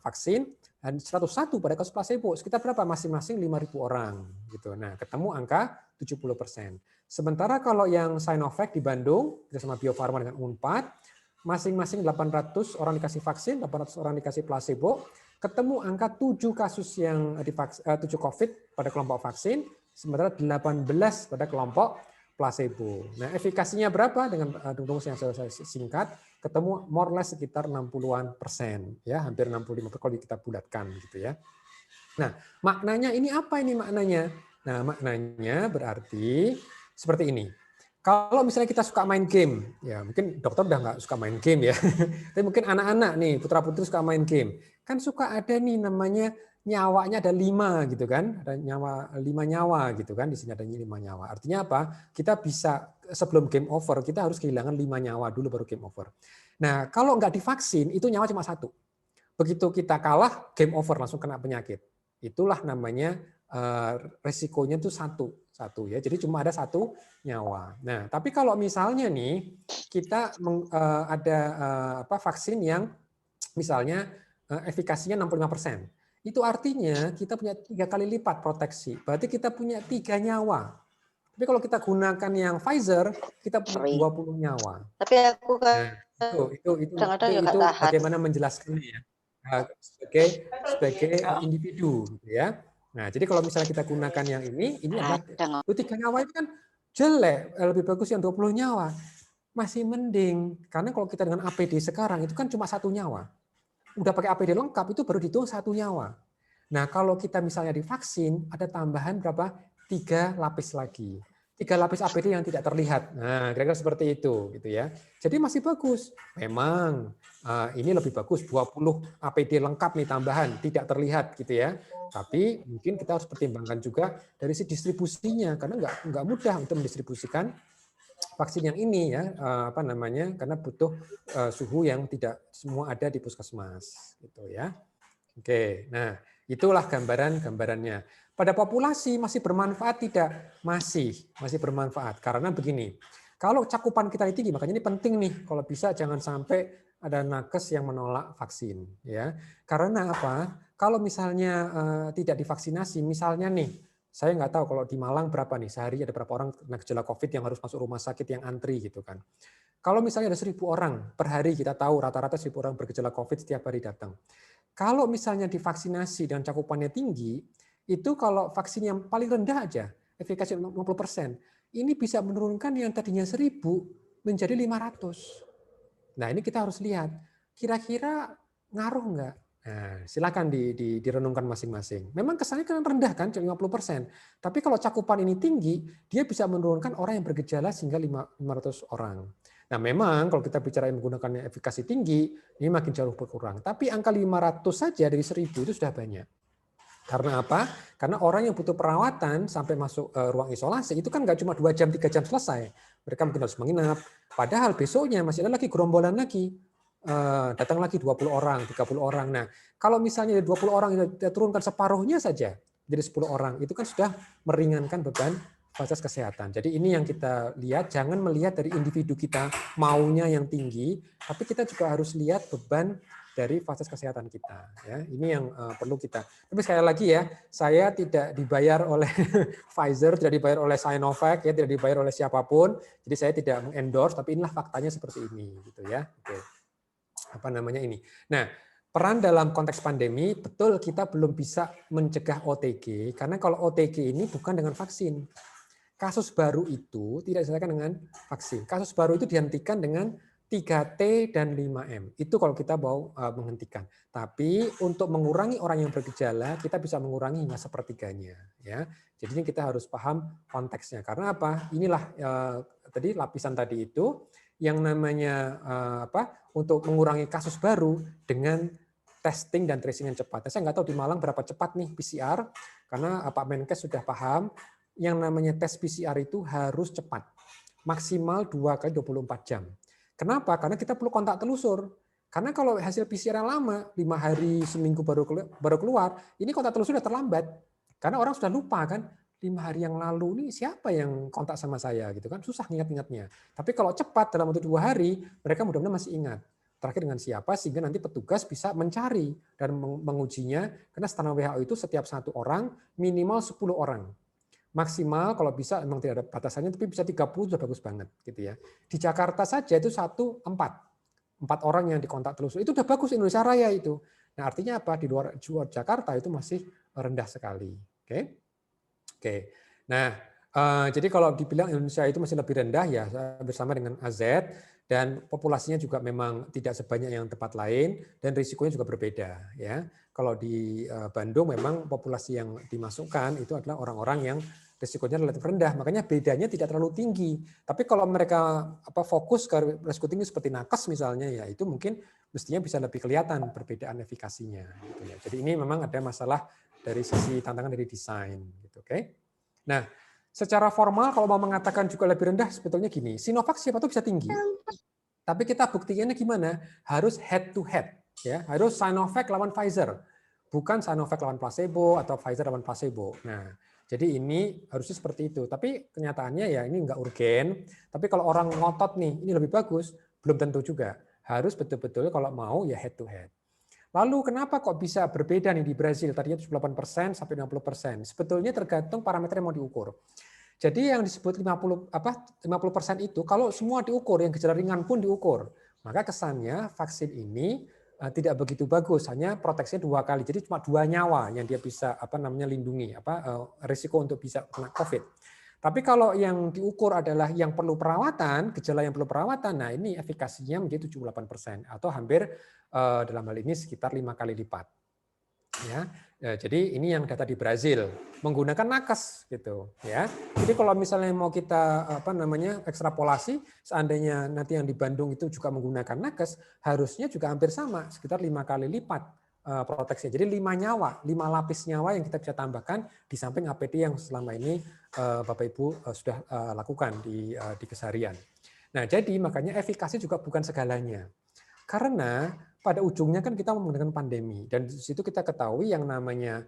vaksin dan 101 pada kasus placebo. Sekitar berapa? Masing-masing 5.000 orang gitu. Nah, ketemu angka 70%. Sementara kalau yang Sinovac di Bandung bersama Bio Farma dengan Unpad, masing-masing 800 orang dikasih vaksin, 800 orang dikasih placebo, ketemu angka 7 kasus yang 7 COVID pada kelompok vaksin, sementara 18 pada kelompok placebo. Nah, efikasinya berapa? Dengan rumus yang saya singkat, ketemu more or less sekitar 60-an%, ya, hampir 65% kalau kita bulatkan gitu ya. Nah, maknanya ini apa ini maknanya? Nah, maknanya berarti seperti ini. Kalau misalnya kita suka main game, ya mungkin dokter udah nggak suka main game ya, tapi mungkin anak-anak nih, putra-putri suka main game, kan suka ada nih namanya nyawanya ada 5 gitu kan, ada 5 nyawa gitu kan, di sini ada 5 nyawa. Artinya apa? Kita bisa sebelum game over kita harus kehilangan 5 nyawa dulu baru game over. Nah, kalau nggak divaksin itu nyawa cuma 1. Begitu kita kalah, game over langsung kena penyakit. Itulah namanya resikonya itu satu ya. Jadi cuma ada 1 nyawa. Nah, tapi kalau misalnya nih kita ada vaksin yang misalnya efikasinya 65%. Itu artinya kita punya 3 kali lipat proteksi. Berarti kita punya 3 nyawa. Tapi kalau kita gunakan yang Pfizer, kita punya 20 nyawa. Tapi aku Nah, kadang-kadang juga itu tahan. bagaimana menjelaskannya ya. Sebagai individu gitu ya. Nah, jadi kalau misalnya kita gunakan yang ini adalah 3 nyawa itu kan jelek, lebih bagus yang 20 nyawa. Masih mending, karena kalau kita dengan APD sekarang itu kan cuma 1 nyawa. Udah pakai APD lengkap itu baru dihitung 1 nyawa. Nah, kalau kita misalnya divaksin ada tambahan berapa? 3 lapis lagi. 3 lapis APD yang tidak terlihat. Nah, kira-kira seperti itu gitu ya. Jadi masih bagus. Memang ini lebih bagus 20 APD lengkap nih tambahan, tidak terlihat gitu ya. Tapi mungkin kita harus pertimbangkan juga dari si distribusinya karena nggak mudah untuk mendistribusikan vaksin yang ini ya, karena butuh suhu yang tidak semua ada di puskesmas gitu ya. Oke, nah itulah gambarannya. Pada populasi masih bermanfaat tidak? Masih bermanfaat karena begini. Kalau cakupan kita tinggi, makanya ini penting nih. Kalau bisa jangan sampai ada nakes yang menolak vaksin ya. Karena apa? Kalau misalnya tidak divaksinasi, misalnya nih saya nggak tahu kalau di Malang berapa nih, sehari ada berapa orang kena gejala COVID yang harus masuk rumah sakit yang antri gitu kan. Kalau misalnya ada 1.000 orang per hari, kita tahu rata-rata 1.000 orang bergejala COVID setiap hari datang. Kalau misalnya divaksinasi dan cakupannya tinggi, itu kalau vaksin yang paling rendah aja, efikasi 60%, ini bisa menurunkan yang tadinya 1.000 menjadi 500. Nah ini kita harus lihat, kira-kira ngaruh nggak? Nah, silakan direnungkan masing-masing. Memang kesannya kan rendah kan, cuma 50%. Tapi kalau cakupan ini tinggi, dia bisa menurunkan orang yang bergejala sehingga 500 orang. Nah memang kalau kita bicara menggunakan efikasi tinggi, ini makin jauh berkurang. Tapi angka 500 saja dari 1.000 itu sudah banyak. Karena apa? Karena orang yang butuh perawatan sampai masuk ruang isolasi itu kan nggak cuma 2 jam, 3 jam selesai. Mereka mungkin harus menginap. Padahal besoknya masih ada lagi gerombolan lagi. Datang lagi 20 orang, 30 orang. Nah, kalau misalnya 20 orang kita turunkan separuhnya saja, jadi 10 orang, itu kan sudah meringankan beban fasilitas kesehatan. Jadi ini yang kita lihat, jangan melihat dari individu kita maunya yang tinggi, tapi kita juga harus lihat beban dari fasilitas kesehatan kita. Ya, ini yang perlu kita. Tapi sekali lagi ya, saya tidak dibayar oleh Pfizer, tidak dibayar oleh Sinovac, ya, tidak dibayar oleh siapapun. Jadi saya tidak mengendorse, tapi inilah faktanya seperti ini, gitu ya. Oke. Ini. Nah, peran dalam konteks pandemi, betul kita belum bisa mencegah OTG, karena kalau OTG ini bukan dengan vaksin. Kasus baru itu tidak diselesaikan dengan vaksin. Kasus baru itu dihentikan dengan 3T dan 5M. Itu kalau kita mau menghentikan. Tapi untuk mengurangi orang yang bergejala, kita bisa mengurangi hingga sepertiganya. Ya. Jadi ini kita harus paham konteksnya. Karena apa? Inilah tadi lapisan tadi itu yang namanya untuk mengurangi kasus baru dengan testing dan tracing yang cepat. Saya nggak tahu di Malang berapa cepat nih PCR, karena Pak Menkes sudah paham yang namanya tes PCR itu harus cepat, maksimal 2 kali 24 jam. Kenapa? Karena kita perlu kontak telusur. Karena kalau hasil PCR yang lama, 5 hari, seminggu baru keluar, ini kontak telusur sudah terlambat. Karena orang sudah lupa kan, 5 hari yang lalu ini siapa yang kontak sama saya gitu kan, susah ingat-ingatnya. Tapi kalau cepat dalam waktu 2 hari, mereka mudah-mudahan masih ingat. Terakhir dengan siapa, sehingga nanti petugas bisa mencari dan mengujinya, karena standar WHO itu setiap 1 orang minimal 10 orang. Maksimal kalau bisa memang tidak ada batasannya, tapi bisa 30 sudah bagus banget gitu ya. Di Jakarta saja itu 4 orang yang dikontak telusur, itu udah bagus Indonesia Raya itu. Nah artinya apa? Di luar Jakarta itu masih rendah sekali. Oke. Nah, jadi kalau dibilang Indonesia itu masih lebih rendah ya bersama dengan AZ, dan populasinya juga memang tidak sebanyak yang tempat lain dan risikonya juga berbeda ya. Kalau di Bandung memang populasi yang dimasukkan itu adalah orang-orang yang risikonya relatif rendah, makanya bedanya tidak terlalu tinggi. Tapi kalau mereka fokus ke risiko tinggi seperti nakes misalnya, ya itu mungkin mestinya bisa lebih kelihatan perbedaan efikasinya. Gitu ya. Jadi ini memang ada masalah dari sisi tantangan dari desain. Gitu, oke? Nah, secara formal kalau mau mengatakan juga lebih rendah, sebetulnya gini, Sinovac siapa tahu bisa tinggi, tapi kita buktikannya gimana? Harus head to head, ya, harus Sinovac lawan Pfizer. bukan Sinovac lawan placebo atau Pfizer lawan placebo. Nah, jadi ini harusnya seperti itu. Tapi kenyataannya ya ini nggak urgen. Tapi kalau orang ngotot nih, ini lebih bagus, belum tentu juga. Harus betul-betul kalau mau ya head to head. Lalu kenapa kok bisa berbeda nih di Brazil? Tadinya 78% sampai 60%. Sebetulnya tergantung parameter yang mau diukur. Jadi yang disebut 50% itu kalau semua diukur, yang gejala ringan pun diukur, maka kesannya vaksin ini tidak begitu bagus, hanya proteksinya 2 kali. Jadi cuma 2 nyawa yang dia bisa lindungi, risiko untuk bisa kena COVID. Tapi kalau yang diukur adalah yang perlu perawatan, gejala yang perlu perawatan, nah ini efikasinya menjadi 78% atau hampir dalam hal ini sekitar 5 kali lipat. Ya, jadi ini yang data di Brazil menggunakan nakes gitu ya. Jadi kalau misalnya mau kita ekstrapolasi, seandainya nanti yang di Bandung itu juga menggunakan nakes, harusnya juga hampir sama, sekitar 5 kali lipat proteksi. Jadi 5 nyawa, 5 lapis nyawa yang kita bisa tambahkan di samping APD yang selama ini Bapak Ibu sudah lakukan di keseharian. Nah, jadi makanya efikasi juga bukan segalanya. Karena pada ujungnya kan kita menggunakan pandemi, dan di situ kita ketahui yang namanya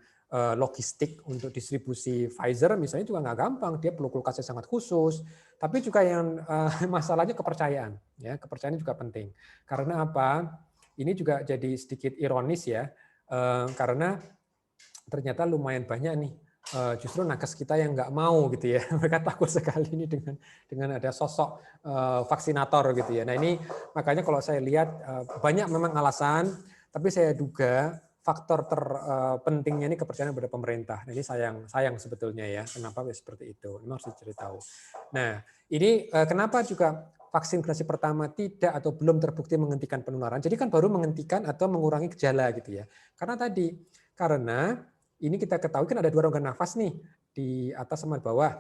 logistik untuk distribusi Pfizer misalnya juga nggak gampang, dia perlu kulkasnya sangat khusus, tapi juga yang masalahnya kepercayaan, ya kepercayaan juga penting. Karena apa? Ini juga jadi sedikit ironis ya, karena ternyata lumayan banyak nih justru nakes kita yang nggak mau gitu ya, mereka takut sekali ini dengan ada sosok vaksinator gitu ya. Nah ini makanya kalau saya lihat banyak memang alasan, tapi saya duga faktor terpentingnya ini kepercayaan pada pemerintah. Nah, ini sayang sebetulnya ya, kenapa seperti itu? Ini harus dicari tahu. Nah ini kenapa juga vaksin generasi pertama tidak atau belum terbukti menghentikan penularan. Jadi kan baru menghentikan atau mengurangi gejala gitu ya. Karena ini kita ketahui kan ada 2 rongga nafas nih, di atas sama di bawah.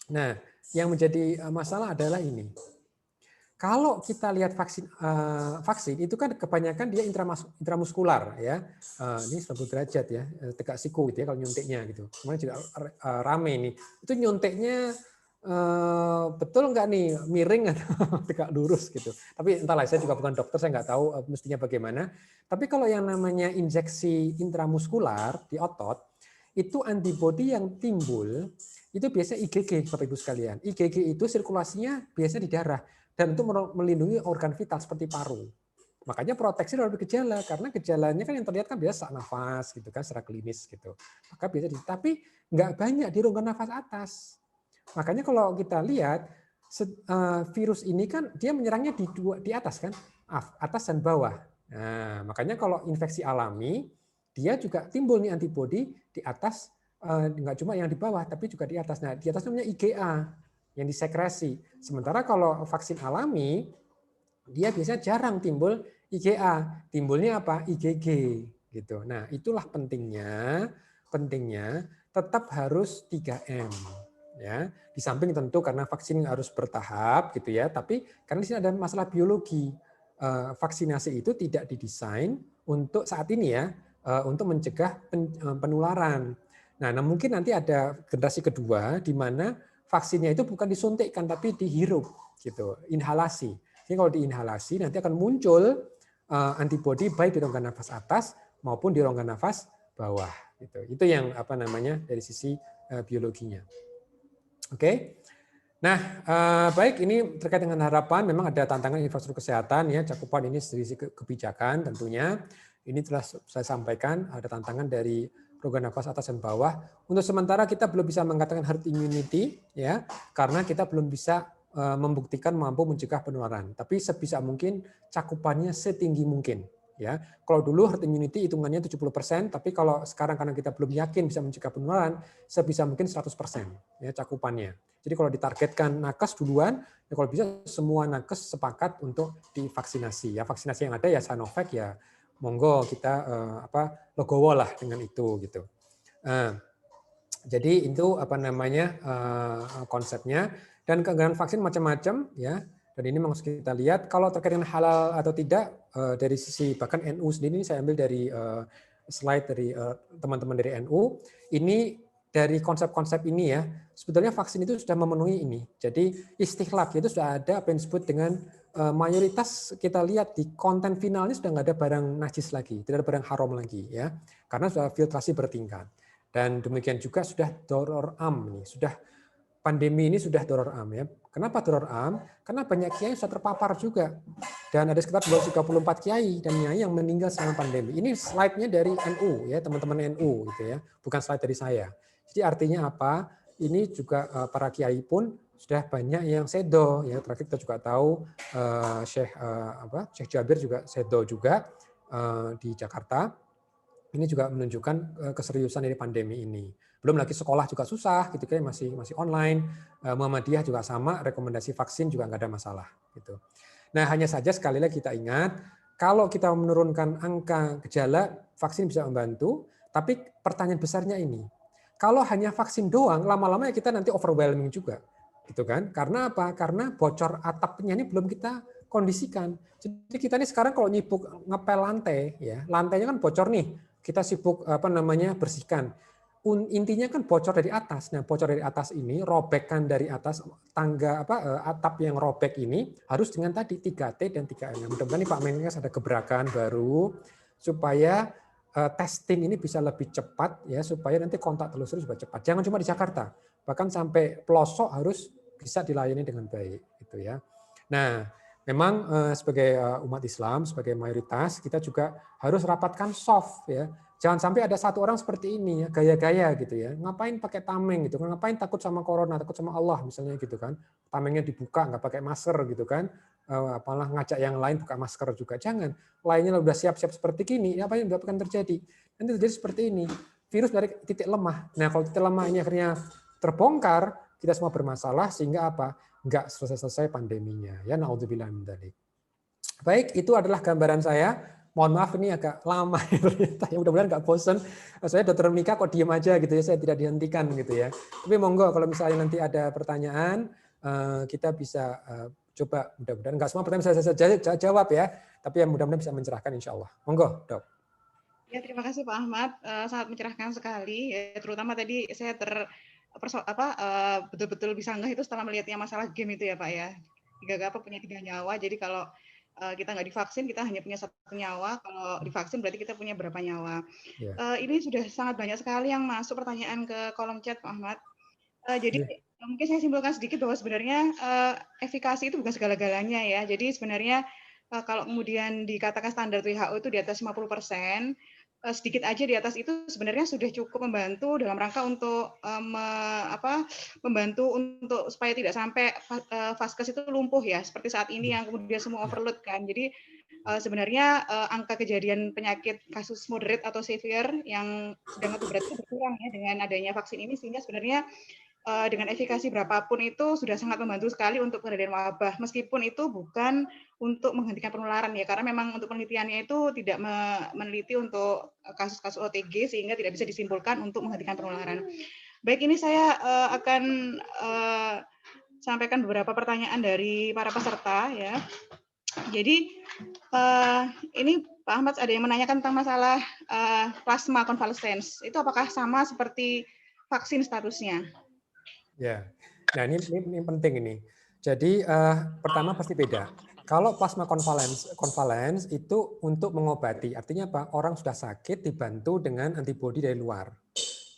Nah, yang menjadi masalah adalah ini. Kalau kita lihat vaksin itu kan kebanyakan dia intramuskular ya. Ini 90 derajat ya, tegak siku gitu ya kalau nyuntiknya gitu. Kemudian juga rame nih. Itu nyuntiknya betul nggak nih, miring atau tegak lurus gitu. Tapi entahlah, saya juga bukan dokter, saya nggak tahu mestinya bagaimana. Tapi kalau yang namanya injeksi intramuskular di otot, itu antibodi yang timbul itu biasanya IgG, Bapak Ibu sekalian. IgG itu sirkulasinya biasanya di darah dan untuk melindungi organ vital seperti paru. Makanya proteksi dari gejala, karena gejalanya kan yang terlihat kan biasa nafas gitu kan secara klinis gitu. Maka biasa tapi nggak banyak di rongga nafas atas. Makanya kalau kita lihat virus ini kan dia menyerangnya di atas kan, atas dan bawah. Nah, makanya kalau infeksi alami dia juga timbul nih antibodi di atas, nggak cuma yang di bawah tapi juga di atas. Nah, di atas namanya IgA yang disekresi. Sementara kalau vaksin alami dia biasanya jarang timbul IgA, timbulnya apa? IgG gitu. Nah, itulah pentingnya tetap harus 3M. Ya, di samping tentu karena vaksin harus bertahap gitu ya, tapi karena di sini ada masalah biologi, vaksinasi itu tidak didesain untuk saat ini ya, untuk mencegah penularan. Nah, mungkin nanti ada generasi kedua di mana vaksinnya itu bukan disuntikkan tapi dihirup gitu, inhalasi. Jadi kalau diinhalasi nanti akan muncul antibodi baik di rongga nafas atas maupun di rongga nafas bawah gitu. Itu yang dari sisi biologinya. Oke. Nah, baik, ini terkait dengan harapan, memang ada tantangan infrastruktur kesehatan ya, cakupan ini dari sisi kebijakan tentunya. Ini telah saya sampaikan, ada tantangan dari rongga nafas atas dan bawah. Untuk sementara kita belum bisa mengatakan herd immunity ya, karena kita belum bisa membuktikan mampu mencegah penularan. Tapi sebisa mungkin cakupannya setinggi mungkin. Ya, kalau dulu herd immunity hitungannya 70%, tapi kalau sekarang karena kita belum yakin bisa mencegah penularan, sebisa mungkin 100% ya cakupannya. Jadi kalau ditargetkan nakes duluan, ya kalau bisa semua nakes sepakat untuk divaksinasi. Ya vaksinasi yang ada ya Sinovac ya, monggo kita legowo lah dengan itu gitu. Jadi itu konsepnya, dan keengganan vaksin macam-macam ya. Dan ini harus kita lihat kalau terkait dengan halal atau tidak dari sisi bahkan NU sendiri, ini saya ambil dari slide dari teman-teman dari NU. Ini dari konsep-konsep ini ya, sebetulnya vaksin itu sudah memenuhi ini. Jadi istikhlak itu sudah ada apa yang disebut dengan mayoritas kita lihat di konten finalnya sudah nggak ada barang najis lagi, tidak ada barang haram lagi ya, karena sudah filtrasi bertingkat. Dan demikian juga sudah doror am nih, sudah pandemi ini sudah doror am ya. Kenapa doror am? Karena banyak kiai sudah terpapar juga. Dan ada sekitar 234 kiai dan nyai yang meninggal selama pandemi. Ini slide-nya dari NU ya, teman-teman NU gitu ya, bukan slide dari saya. Jadi artinya apa? Ini juga para kiai pun sudah banyak yang sedo ya. Terakhir kita juga tahu Syekh Jabir juga sedo juga di Jakarta. Ini juga menunjukkan keseriusan dari pandemi ini. Belum lagi sekolah juga susah gitu kan, masih online. Muhammadiyah juga sama, rekomendasi vaksin juga nggak ada masalah gitu. Nah, hanya saja sekali lagi kita ingat, kalau kita menurunkan angka gejala, vaksin bisa membantu, tapi pertanyaan besarnya ini, kalau hanya vaksin doang, lama-lama ya kita nanti overwhelming juga, gitu kan? Karena apa? Karena bocor atapnya ini belum kita kondisikan. Jadi kita ini sekarang kalau nyibuk ngepel lantai, ya lantainya kan bocor nih, kita sibuk bersihkan. Intinya kan bocor dari atas. Nah, bocor dari atas ini, robekan dari atas tangga atap yang robek ini harus dengan tadi 3T dan 3M. Mudah-mudahan nih Pak Menkes ada gebrakan baru supaya testing ini bisa lebih cepat ya, supaya nanti kontak telusur juga cepat. Jangan cuma di Jakarta, bahkan sampai pelosok harus bisa dilayani dengan baik gitu ya. Nah, memang sebagai umat Islam, sebagai mayoritas kita juga harus rapatkan soft ya. Jangan sampai ada satu orang seperti ini ya, gaya-gaya gitu ya. Ngapain pakai tameng gitu kan? Ngapain takut sama corona, takut sama Allah misalnya gitu kan. Tamengnya dibuka nggak pakai masker gitu kan. Apalah ngajak yang lain buka masker juga. Jangan. Lainnya udah siap-siap seperti gini, apa yang akan terjadi? Nanti terjadi seperti ini. Virus dari titik lemah. Nah, kalau titik lemah ini akhirnya terbongkar, kita semua bermasalah sehingga apa? Nggak selesai-selesai pandeminya. Ya, naudzubillah min dzalik. Baik, itu adalah gambaran saya. Mohon maaf ini agak lama ternyata. Ya mudah-mudahan nggak bosan. Saya Dokter Mika kok diem aja gitu ya, saya tidak dihentikan gitu ya. Tapi monggo kalau misalnya nanti ada pertanyaan, kita bisa coba, mudah-mudahan nggak semua pertanyaan saya jawab ya, tapi yang mudah-mudahan bisa mencerahkan insya Allah. Monggo, Dok. Ya, terima kasih Pak Ahmad, sangat mencerahkan sekali. Ya, terutama tadi saya betul-betul bisa nggak itu setelah melihatnya masalah game itu ya Pak ya. Tiga apa punya 3 nyawa. Jadi kalau kita nggak divaksin, kita hanya punya 1 nyawa. Kalau divaksin berarti kita punya berapa nyawa. Yeah. Ini sudah sangat banyak sekali yang masuk pertanyaan ke kolom chat Pak Ahmad. Jadi mungkin saya simpulkan sedikit bahwa sebenarnya efikasi itu bukan segala-galanya ya. Jadi sebenarnya kalau kemudian dikatakan standar WHO itu di atas 50%, sedikit aja di atas itu sebenarnya sudah cukup membantu dalam rangka untuk membantu untuk supaya tidak sampai vaskes itu lumpuh ya, seperti saat ini yang kemudian semua overload kan. Jadi sebenarnya angka kejadian penyakit kasus moderate atau severe yang sedang atau berat itu berkurang ya dengan adanya vaksin ini, sehingga sebenarnya dengan efikasi berapapun itu sudah sangat membantu sekali untuk pengendalian wabah, meskipun itu bukan untuk menghentikan penularan ya, karena memang untuk penelitiannya itu tidak meneliti untuk kasus-kasus OTG sehingga tidak bisa disimpulkan untuk menghentikan penularan. Baik, ini saya akan sampaikan beberapa pertanyaan dari para peserta ya. Jadi ini Pak Ahmad ada yang menanyakan tentang masalah plasma convalescence. Itu apakah sama seperti vaksin statusnya? Ya, nah ini penting ini. Jadi pertama pasti beda. Kalau plasma convalescence itu untuk mengobati, artinya apa? Orang sudah sakit dibantu dengan antibodi dari luar,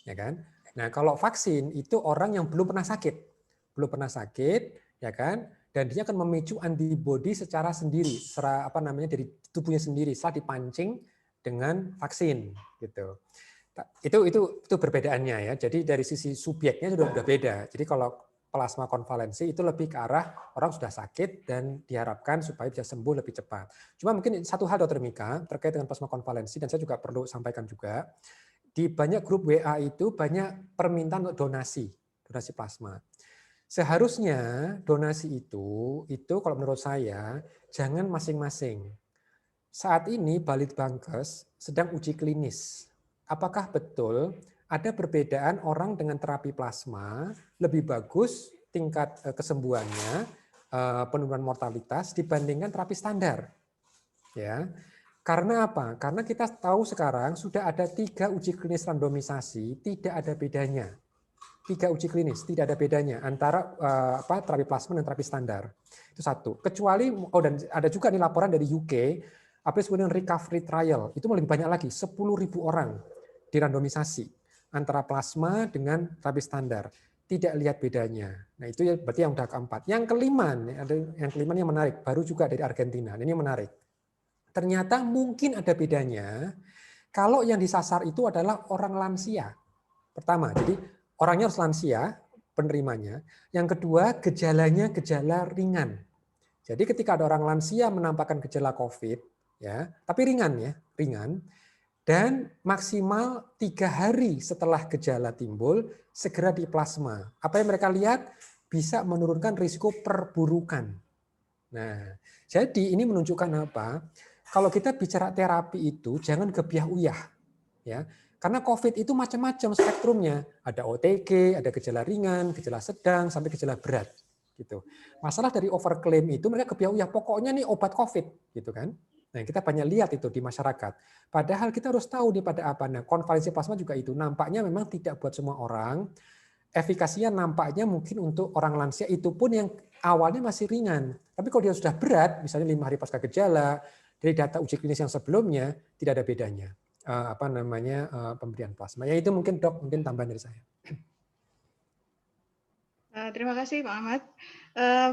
ya kan? Nah kalau vaksin itu orang yang belum pernah sakit, ya kan? Dan dia akan memicu antibodi secara sendiri, dari tubuhnya sendiri, setelah dipancing dengan vaksin, gitu. Itu perbedaannya ya. Jadi dari sisi subjeknya sudah beda. Jadi kalau plasma konvalensi itu lebih ke arah orang sudah sakit dan diharapkan supaya bisa sembuh lebih cepat. Cuma mungkin satu hal Dr. Mika terkait dengan plasma konvalensi, dan saya juga perlu sampaikan juga, di banyak grup WA itu banyak permintaan untuk donasi plasma. Seharusnya donasi itu kalau menurut saya jangan masing-masing. Saat ini Balitbangkes sedang uji klinis. Apakah betul ada perbedaan orang dengan terapi plasma lebih bagus tingkat kesembuhannya, penurunan mortalitas dibandingkan terapi standar? Ya, Karena apa? Karena kita tahu sekarang sudah ada 3 uji klinis randomisasi, tidak ada bedanya. 3 uji klinis, tidak ada bedanya antara terapi plasma dan terapi standar. Itu satu. Kecuali, dan ada juga nih laporan dari UK, apa yang disebut dengan recovery trial, itu lebih banyak lagi, 10.000 orang dirandomisasi antara plasma dengan terapi standar. Tidak lihat bedanya. Nah itu ya berarti yang udah keempat. Yang kelima, ada yang kelima yang menarik, baru juga dari Argentina. Ini yang menarik. Ternyata mungkin ada bedanya kalau yang disasar itu adalah orang lansia. Pertama, jadi orangnya harus lansia, penerimanya. Yang kedua, gejalanya gejala ringan. Jadi ketika ada orang lansia menampakkan gejala COVID, ya, tapi ringan ya, ringan, dan maksimal 3 hari setelah gejala timbul, segera di plasma. Apa yang mereka lihat? Bisa menurunkan risiko perburukan. Nah, jadi ini menunjukkan apa? Kalau kita bicara terapi itu, jangan gebiah-uyah. Ya, karena COVID itu macam-macam spektrumnya. Ada OTG, ada gejala ringan, gejala sedang, sampai gejala berat. Gitu. Masalah dari overclaim itu mereka gebiah-uyah, pokoknya nih obat COVID. Gitu kan. Nah, kita banyak lihat itu di masyarakat. Padahal kita harus tahu nih pada apa. Nah, konvalensi plasma juga itu. Nampaknya memang tidak buat semua orang. Efikasinya nampaknya mungkin untuk orang lansia itu pun yang awalnya masih ringan. Tapi kalau dia sudah berat, misalnya 5 hari pasca gejala, dari data uji klinis yang sebelumnya, tidak ada bedanya pemberian plasma. Ya itu mungkin Dok, mungkin tambahan dari saya. Terima kasih Pak Ahmad.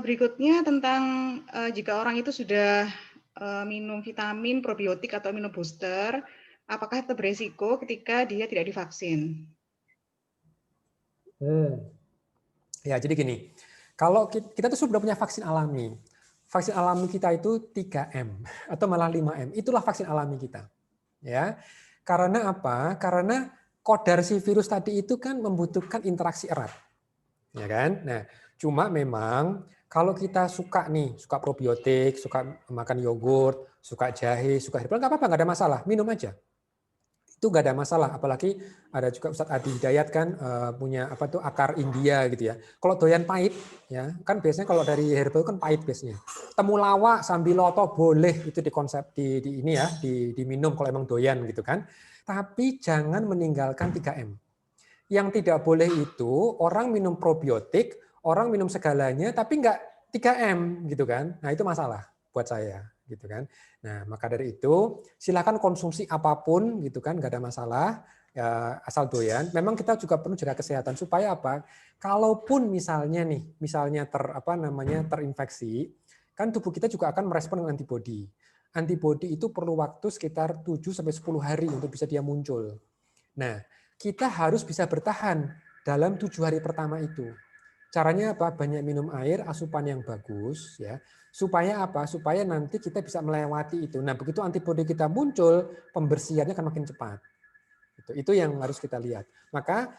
Berikutnya tentang jika orang itu sudah minum vitamin, probiotik atau minum booster, apakah tetap beresiko ketika dia tidak divaksin? Ya, jadi gini, kalau kita tuh sudah punya vaksin alami. Vaksin alami kita itu 3M atau malah 5M. Itulah vaksin alami kita. Ya. Karena apa? Karena kodar si virus tadi itu kan membutuhkan interaksi erat. Ya kan? Nah, cuma memang kalau kita suka probiotik, suka makan yogurt, suka jahe, suka herbal, nggak apa-apa, nggak ada masalah, minum aja. Itu nggak ada masalah. Apalagi ada juga Ustadz Adi Hidayat kan punya akar India gitu ya. Kalau doyan pahit, ya kan biasanya kalau dari herbal kan pahit biasanya. Temulawak, sambiloto boleh itu dikonsep diminum kalau emang doyan gitu kan. Tapi jangan meninggalkan 3M. Yang tidak boleh itu orang minum probiotik, orang minum segalanya, tapi nggak 3M gitu kan. Nah itu masalah buat saya gitu kan. Nah maka dari itu silakan konsumsi apapun gitu kan, nggak ada masalah ya, asal doyan. Memang kita juga perlu jaga kesehatan supaya apa? Kalaupun misalnya terinfeksi, kan tubuh kita juga akan merespon dengan antibodi. Antibodi itu perlu waktu sekitar 7-10 hari untuk bisa dia muncul. Nah, kita harus bisa bertahan dalam 7 hari pertama itu. Caranya apa? Banyak minum air, asupan yang bagus, ya. Supaya apa? Supaya nanti kita bisa melewati itu. Nah, begitu antibodi kita muncul, pembersihannya akan makin cepat. Itu yang harus kita lihat. Maka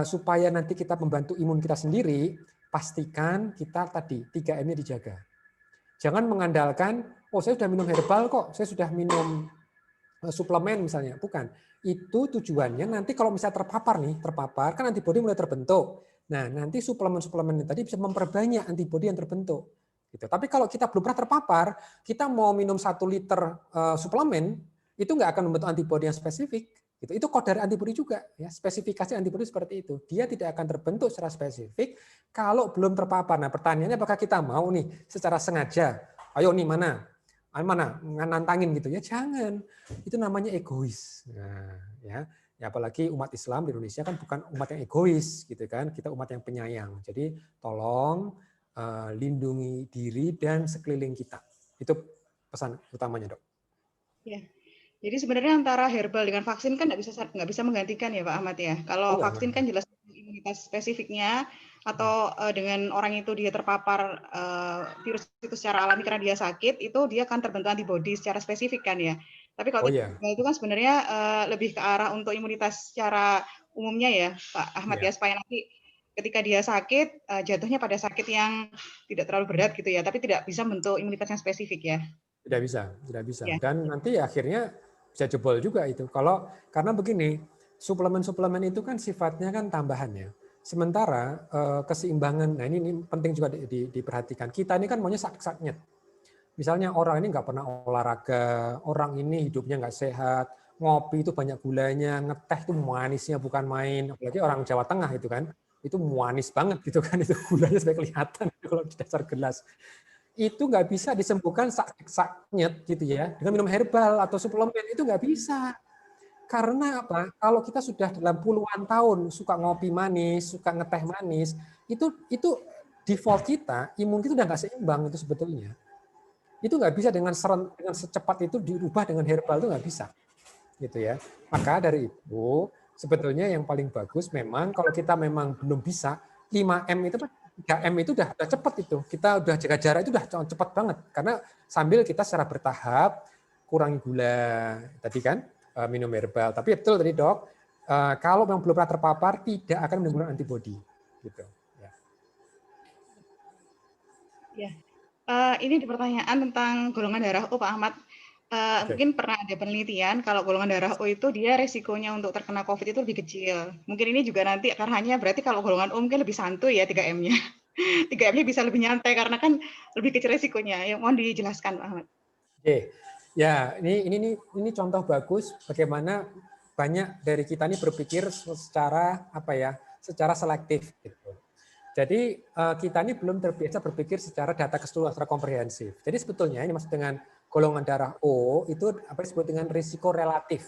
supaya nanti kita membantu imun kita sendiri, pastikan kita tadi 3M-nya dijaga. Jangan mengandalkan, saya sudah minum herbal kok, saya sudah minum suplemen misalnya, bukan. Itu tujuannya nanti kalau misalnya terpapar kan antibodi mulai terbentuk. Nah, nanti suplemen-suplemen tadi bisa memperbanyak antibodi yang terbentuk. Gitu. Tapi kalau kita belum pernah terpapar, kita mau minum 1 liter suplemen, itu nggak akan membentuk antibodi yang spesifik. Gitu. Itu kodar antibodi juga. Ya. Spesifikasi antibodi seperti itu. Dia tidak akan terbentuk secara spesifik kalau belum terpapar. Nah, pertanyaannya apakah kita mau nih secara sengaja, ayo nih mana nantangin gitu ya, jangan, itu namanya egois. Nah, ya apalagi umat Islam di Indonesia kan bukan umat yang egois gitu kan, kita umat yang penyayang. Jadi tolong lindungi diri dan sekeliling kita, itu pesan utamanya Dok. Ya, jadi sebenarnya antara herbal dengan vaksin kan nggak bisa menggantikan ya Pak Ahmad ya. Kalau vaksin kan jelas imunitas spesifiknya, atau dengan orang itu dia terpapar virus itu secara alami karena dia sakit, itu dia akan terbentuk antibodi secara spesifik kan ya. Tapi kalau itu kan sebenarnya lebih ke arah untuk imunitas secara umumnya ya Pak Ahmad ya, supaya nanti ketika dia sakit jatuhnya pada sakit yang tidak terlalu berat gitu ya, tapi tidak bisa membentuk imunitas yang spesifik ya. Tidak bisa. Ya. Dan nanti akhirnya bisa jebol juga itu. Karena begini, suplemen-suplemen itu kan sifatnya kan tambahan ya. Sementara keseimbangan, nah ini penting juga diperhatikan. Kita ini kan maunya sak-saknya. Misalnya orang ini nggak pernah olahraga, orang ini hidupnya nggak sehat, ngopi itu banyak gulanya, ngeteh itu manisnya bukan main, apalagi orang Jawa Tengah itu kan, itu manis banget gitu kan, itu gulanya sampai kelihatan kalau di dasar gelas. Itu nggak bisa disembuhkan sakit gitu ya, dengan minum herbal atau suplemen, itu nggak bisa. Karena apa? Kalau kita sudah dalam puluhan tahun suka ngopi manis, suka ngeteh manis, itu default kita, imun kita udah nggak seimbang itu sebetulnya. Itu nggak bisa dengan secepat itu dirubah dengan herbal, itu nggak bisa, gitu ya. Maka dari itu sebetulnya yang paling bagus memang kalau kita memang belum bisa 5M itu 3M itu udah cepat itu. Kita udah jaga jarak itu udah cepat banget karena sambil kita secara bertahap kurangi gula tadi kan, minum herbal. Tapi betul tadi Dok, kalau memang belum pernah terpapar tidak akan menimbulkan antibodi gitu. Ya. Ya. Ini di pertanyaan tentang golongan darah O, Pak Ahmad. Mungkin pernah ada penelitian kalau golongan darah O itu dia resikonya untuk terkena COVID itu lebih kecil. Mungkin ini juga nanti karenanya berarti kalau golongan O mungkin lebih santuy ya 3M-nya. 3M-nya bisa lebih nyantai karena kan lebih kecil resikonya. Yang mohon dijelaskan, Pak Ahmad. Oke. Ya, ini contoh bagus bagaimana banyak dari kita ini berpikir secara apa ya? Secara selektif gitu. Jadi kita ini belum terbiasa berpikir secara data keseluruhan, secara komprehensif. Jadi sebetulnya ini maksud dengan golongan darah O itu apa disebut dengan risiko relatif.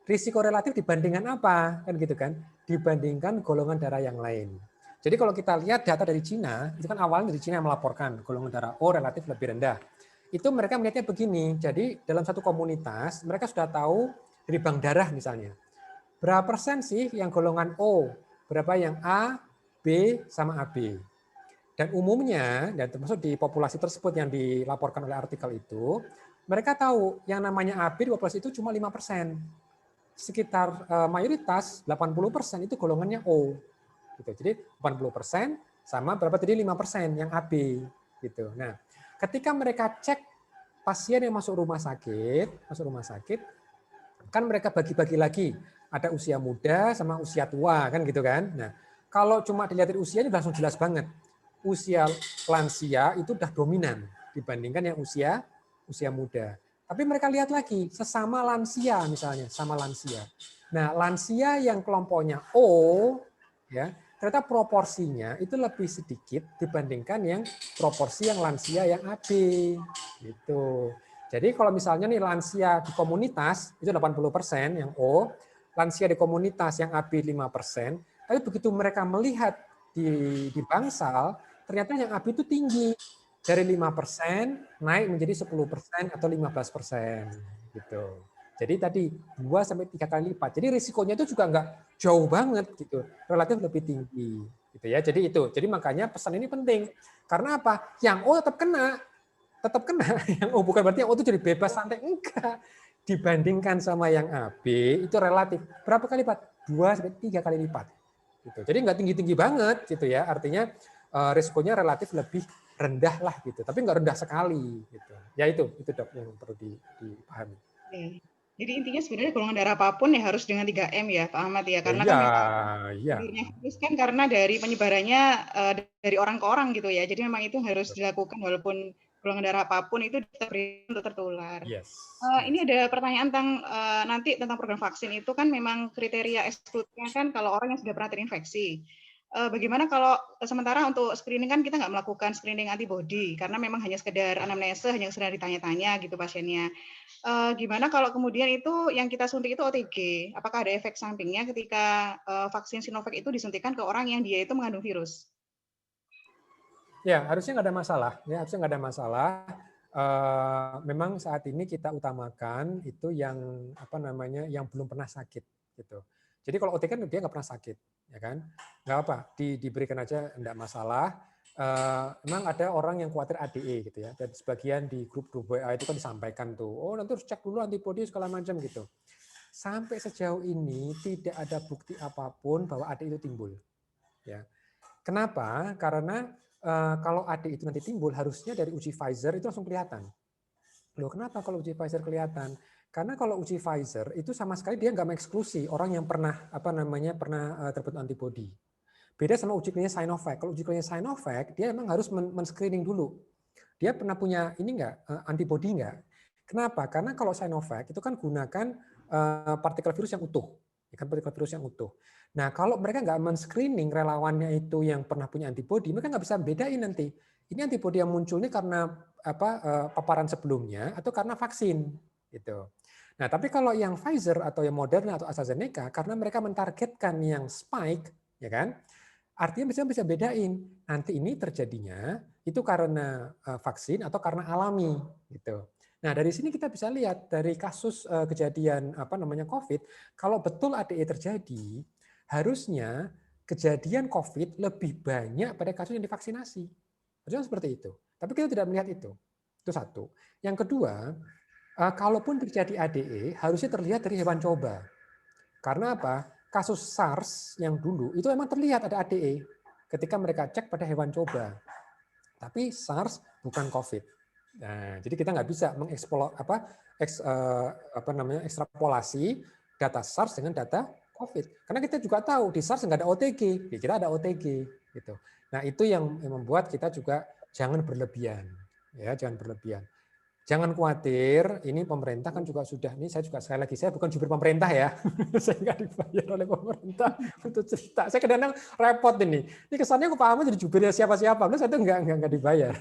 Risiko relatif dibandingkan apa? Kan gitu kan? Dibandingkan golongan darah yang lain. Jadi kalau kita lihat data dari Cina, itu kan awalnya dari Cina yang melaporkan golongan darah O relatif lebih rendah. Itu mereka melihatnya begini, jadi dalam satu komunitas mereka sudah tahu dari bank darah misalnya. Berapa persen sih yang golongan O? Berapa yang A, B sama AB. Dan umumnya, dan termasuk di populasi tersebut yang dilaporkan oleh artikel itu, mereka tahu yang namanya AB di populasi itu cuma 5%. Sekitar mayoritas 80% itu golongannya O. Gitu. Jadi 80% sama berapa tadi 5% yang AB. Gitu. Nah, ketika mereka cek pasien yang masuk rumah sakit, kan mereka bagi-bagi lagi. Ada usia muda sama usia tua, kan gitu kan. Nah, kalau cuma dilihat dari usia ini langsung jelas banget. Usia lansia itu udah dominan dibandingkan yang usia muda. Tapi mereka lihat lagi sesama lansia misalnya, sama lansia. Nah, lansia yang kelompoknya O ya, ternyata proporsinya itu lebih sedikit dibandingkan yang proporsi yang lansia yang AB gitu. Jadi kalau misalnya nih lansia di komunitas itu 80% yang O, lansia di komunitas yang AB 5%, tapi begitu mereka melihat di bangsal, ternyata yang AB itu tinggi. Dari 5% naik menjadi 10% atau 15% gitu. Jadi tadi 2 sampai 3 kali lipat. Jadi risikonya itu juga nggak jauh banget gitu, relatif lebih tinggi gitu ya. Jadi itu. Jadi makanya pesan ini penting. Karena apa? Yang O tetap kena. Yang O bukan berarti yang O itu jadi bebas santai, enggak. Dibandingkan sama yang AB itu relatif berapa kali lipat? 2 sampai 3 kali lipat. Gitu. Jadi nggak tinggi-tinggi banget gitu ya. Artinya risikonya relatif lebih rendah lah gitu, tapi nggak rendah sekali gitu. Ya itu Dok yang perlu dipahami. Jadi intinya sebenarnya golongan darah apapun ya harus dengan 3M ya Pak Ahmad ya, karena kan memang virus kan karena dari penyebarannya dari orang ke orang gitu ya. Jadi memang itu harus dilakukan walaupun golongan darah apapun itu untuk tertular. Ini ada pertanyaan tentang nanti tentang program vaksin itu kan memang kriteria ekskludnya kan kalau orang yang sudah pernah terinfeksi. Bagaimana kalau sementara untuk screening kan kita nggak melakukan screening antibody karena memang hanya sekedar anamnese, hanya sekedar ditanya-tanya gitu pasiennya. Gimana kalau kemudian itu yang kita suntik itu OTG? Apakah ada efek sampingnya ketika vaksin Sinovac itu disuntikan ke orang yang dia itu mengandung virus? Ya, harusnya nggak ada masalah. Ya, harusnya nggak ada masalah. Memang saat ini kita utamakan itu yang apa namanya, yang belum pernah sakit gitu. Jadi kalau OTG kan dia nggak pernah sakit, ya kan? Nggak apa, diberikan aja nggak masalah. Memang ada orang yang khawatir ADE gitu ya. Dan sebagian di grup WA itu kan disampaikan tuh, oh nanti harus cek dulu antibodi segala macam gitu. Sampai sejauh ini tidak ada bukti apapun bahwa ADE itu timbul. Ya. Kenapa? Karena kalau ADE itu nanti timbul, harusnya dari uji Pfizer itu langsung kelihatan. Loh, kenapa kalau uji Pfizer kelihatan? Karena kalau uji Pfizer itu sama sekali dia nggak mengeksklusi orang yang pernah terbentuk antibodi. Beda sama uji klinis Sinovac. Kalau uji klinis Sinovac dia memang harus men-screening dulu. dia pernah punya ini nggak antibody nggak? Kenapa? Karena kalau Sinovac itu kan gunakan partikel virus yang utuh, ya kan partikel virus yang utuh. Nah, kalau mereka nggak men-screening relawannya itu yang pernah punya antibody, mereka nggak bisa bedain nanti. Ini antibody yang muncul ini karena paparan sebelumnya atau karena vaksin, gitu. Nah, tapi kalau yang Pfizer atau yang Moderna atau AstraZeneca, karena mereka mentargetkan yang spike, ya kan? Artinya bisa bedain nanti ini terjadinya itu karena vaksin atau karena alami, gitu. Nah, dari sini kita bisa lihat dari kasus kejadian COVID, kalau betul ADE terjadi, harusnya kejadian COVID lebih banyak pada kasus yang divaksinasi. Harusnya seperti itu. Tapi kita tidak melihat itu. Itu satu. Yang kedua, kalaupun terjadi ADE, harusnya terlihat dari hewan coba. Karena apa? Kasus SARS yang dulu itu memang terlihat ada ADE ketika mereka cek pada hewan coba. Tapi SARS bukan COVID. Nah, jadi kita nggak bisa ekstrapolasi data SARS dengan data COVID. Karena kita juga tahu di SARS nggak ada OTG, di kita ada OTG. Gitu. Nah, itu yang membuat kita juga jangan berlebihan. Ya, jangan berlebihan. Jangan khawatir, ini pemerintah kan juga sudah, ini saya juga sekali lagi, saya bukan jubir pemerintah ya, saya nggak dibayar oleh pemerintah untuk cerita. Saya kadang-kadang repot ini kesannya aku paham jadi jubirnya siapa-siapa, saya tuh nggak dibayar.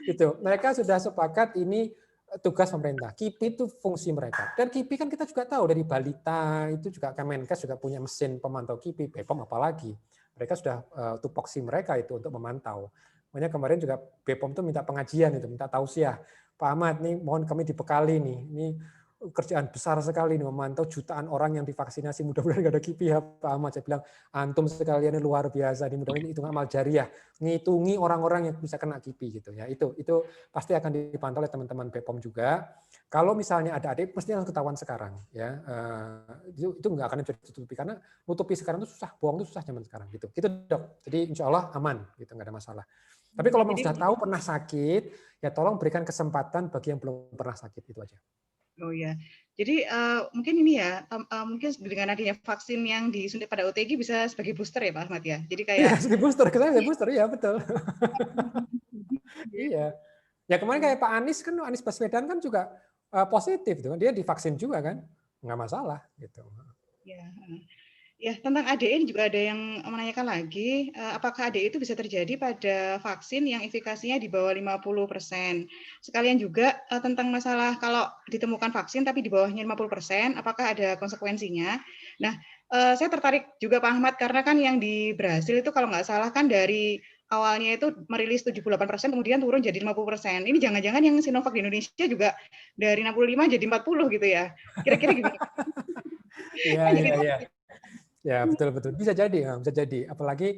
Gitu. Mereka sudah sepakat ini tugas pemerintah. KIPI itu fungsi mereka. Dan KIPI kan kita juga tahu dari balita itu juga Kemenkes juga punya mesin pemantau KIPI, BPOM apalagi. Mereka sudah tupoksi mereka itu untuk memantau. Makanya kemarin juga BPOM itu minta pengajian itu, minta tausiah. Pak Ahmad, nih mohon kami dibekali nih. Ini kerjaan besar sekali nih memantau jutaan orang yang divaksinasi. Mudah-mudahan nggak ada KIPI ya Pak Ahmad. Saya bilang antum sekalian ini luar biasa. Ini mudah-mudahan hitung amal jariah, ngitungi orang-orang yang bisa kena KIPI gitu ya. Itu pasti akan dipantau oleh teman-teman BPOM juga. Kalau misalnya ada adik, mesti harus ketahuan sekarang ya. Itu nggak akan bisa ditutupi karena nutupi sekarang itu susah, bohong itu susah zaman sekarang gitu. Gitu dok. Jadi insya Allah aman gitu, nggak ada masalah. Tapi kalau memang sudah tahu pernah sakit, ya tolong berikan kesempatan bagi yang belum pernah sakit, itu aja. Oh ya, jadi mungkin ini ya, mungkin dengan adanya vaksin yang disuntik pada OTG bisa sebagai booster ya Pak Ahmad ya. Jadi kayak iya, sebagai booster, kita sebagai booster, iya betul. Iya. Ya kemarin kayak Pak Anies kan, Anies Baswedan kan juga positif tuh, dia divaksin juga kan, nggak masalah gitu. Ya. Ya, tentang ADE juga ada yang menanyakan lagi, apakah ADE itu bisa terjadi pada vaksin yang efikasinya di bawah 50%. Sekalian juga tentang masalah kalau ditemukan vaksin tapi di bawahnya 50%, apakah ada konsekuensinya? Nah, saya tertarik juga Pak Ahmad, karena kan yang di Brasil itu kalau nggak salah kan dari awalnya itu merilis 78%, kemudian turun jadi 50%. Ini jangan-jangan yang Sinovac di Indonesia juga dari 65 jadi 40 gitu ya. Kira-kira gimana? Iya. Ya betul bisa jadi. Apalagi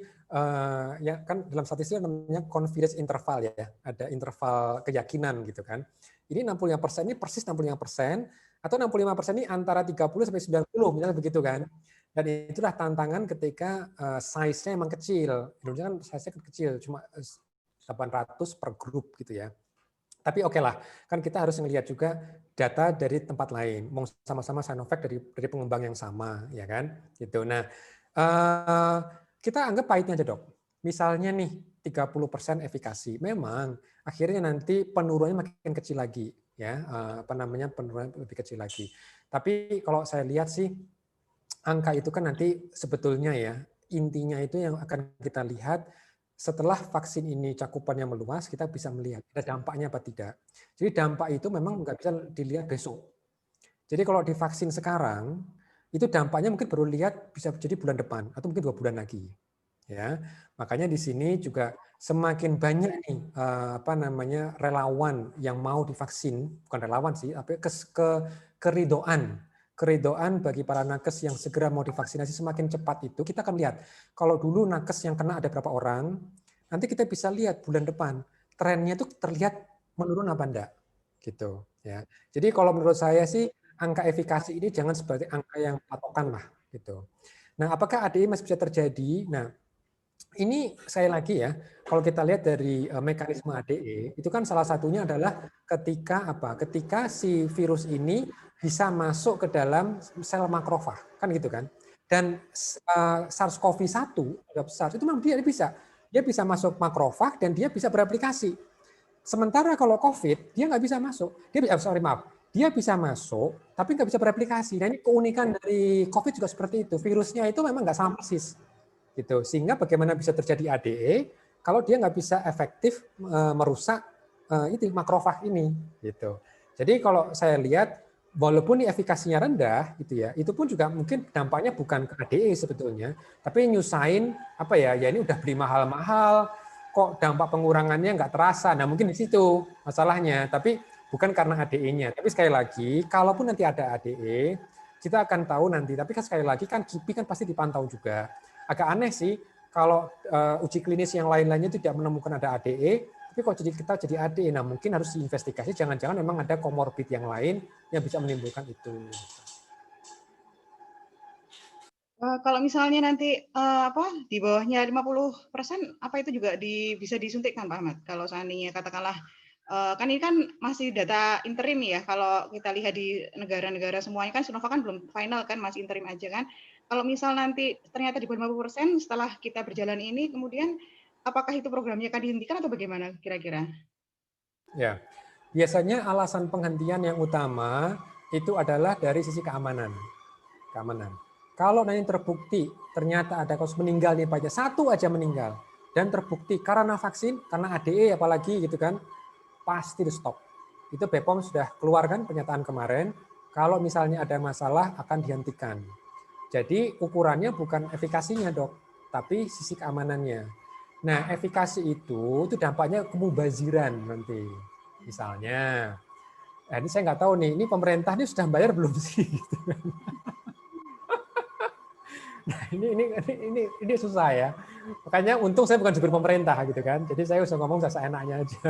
ya kan dalam statistik namanya confidence interval ya, ada interval keyakinan gitu kan. Ini 65% ini persis 65% atau 65% ini antara 30 sampai 90 misalnya begitu kan. Dan itulah tantangan ketika size-nya emang kecil. Indonesia kan size-nya kecil, cuma 800 per grup gitu ya. Tapi oke lah, kan kita harus melihat juga data dari tempat lain, mau sama-sama Sinovac dari pengembang yang sama, ya kan? Gitu. Nah, kita anggap pahitnya aja dok. Misalnya nih 30% efikasi, memang akhirnya nanti penurunannya makin kecil lagi, ya penurunan lebih kecil lagi. Tapi kalau saya lihat sih angka itu kan nanti sebetulnya ya intinya itu yang akan kita lihat. Setelah vaksin ini cakupannya meluas, kita bisa melihat ada dampaknya apa tidak. Jadi dampak itu memang nggak bisa dilihat besok. Jadi kalau divaksin sekarang, itu dampaknya mungkin baru lihat bisa jadi bulan depan atau mungkin 2 bulan lagi. Ya, makanya di sini juga semakin banyak nih relawan yang mau divaksin, bukan relawan sih, tapi keridoan bagi para nakes yang segera mau divaksinasi semakin cepat itu kita akan lihat. Kalau dulu nakes yang kena ada berapa orang, nanti kita bisa lihat bulan depan trennya itu terlihat menurun apa enggak gitu ya. Jadi kalau menurut saya sih angka efikasi ini jangan sebagai angka yang patokan lah gitu. Nah, apakah ADE masih bisa terjadi? Nah, ini saya lagi ya, kalau kita lihat dari mekanisme ADE, itu kan salah satunya adalah ketika si virus ini bisa masuk ke dalam sel makrofag, kan gitu kan. Dan SARS-CoV-1 itu memang dia bisa. dia bisa masuk makrofag dan dia bisa bereplikasi. Sementara kalau COVID, dia nggak bisa masuk. Dia bisa masuk, tapi nggak bisa bereplikasi. Nah ini keunikan dari COVID juga seperti itu. Virusnya itu memang nggak sama persis, gitu. Sehingga bagaimana bisa terjadi ADE kalau dia nggak bisa efektif merusak itu makrofag ini, gitu. Jadi kalau saya lihat, walaupun ini efikasinya rendah, gitu ya, itu pun juga mungkin dampaknya bukan ke ADE sebetulnya, tapi nyusahin apa ya? Ya ini udah beli mahal-mahal, kok dampak pengurangannya nggak terasa. Nah mungkin di situ masalahnya. Tapi bukan karena ADE-nya. Tapi sekali lagi, kalaupun nanti ada ADE, kita akan tahu nanti. Tapi kan sekali lagi kan KIPI kan pasti dipantau juga. Agak aneh sih kalau uji klinis yang lain-lainnya tidak menemukan ada ADE, tapi kok kita jadi ADE. Nah mungkin harus diinvestigasi. Jangan-jangan memang ada komorbid yang lain yang bisa menimbulkan itu. Kalau misalnya nanti di bawahnya 50%, apa itu juga bisa disuntikkan Pak Ahmad? Kalau seandainya katakanlah kan ini kan masih data interim ya. Kalau kita lihat di negara-negara semuanya kan Sinovac kan belum final kan, masih interim aja kan. Kalau misal nanti ternyata di bawah 50% setelah kita berjalan ini, kemudian apakah itu programnya akan dihentikan atau bagaimana kira-kira? Ya, biasanya alasan penghentian yang utama itu adalah dari sisi keamanan. Kalau nanti terbukti ternyata ada kasus meninggal nih Pak, satu aja meninggal dan terbukti karena vaksin, karena ADE apalagi gitu kan, pasti di stop. Itu BPOM sudah keluarkan pernyataan kemarin, kalau misalnya ada masalah akan dihentikan. Jadi ukurannya bukan efikasinya dok, tapi sisi keamanannya. Nah efikasi itu dampaknya kemubaziran nanti. Misalnya, ini saya nggak tahu nih, ini pemerintah ini sudah bayar belum sih? Nah, ini susah ya. Makanya untung saya bukan jubir pemerintah gitu kan. Jadi saya usah ngomong seenaknya aja.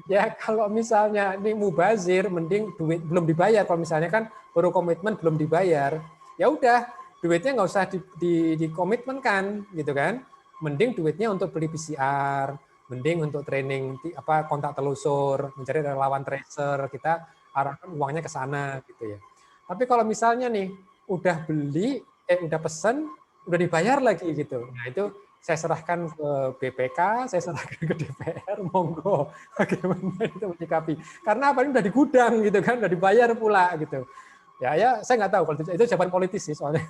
Ya kalau misalnya ini mubazir, mending duit belum dibayar. Kalau misalnya kan baru komitmen belum dibayar, ya udah duitnya nggak usah dikomitmenkan gitu kan. Mending duitnya untuk beli PCR, mending untuk training kontak telusur, mencari relawan tracer, kita arahkan uangnya ke sana gitu ya. Tapi kalau misalnya nih udah beli, udah pesen, udah dibayar lagi gitu. Nah itu saya serahkan ke BPK, saya serahkan ke DPR, monggo bagaimana itu menyikapi. Karena apa ini udah di gudang gitu kan, udah dibayar pula gitu. Ya saya nggak tahu kalau itu jawaban politis sih soalnya.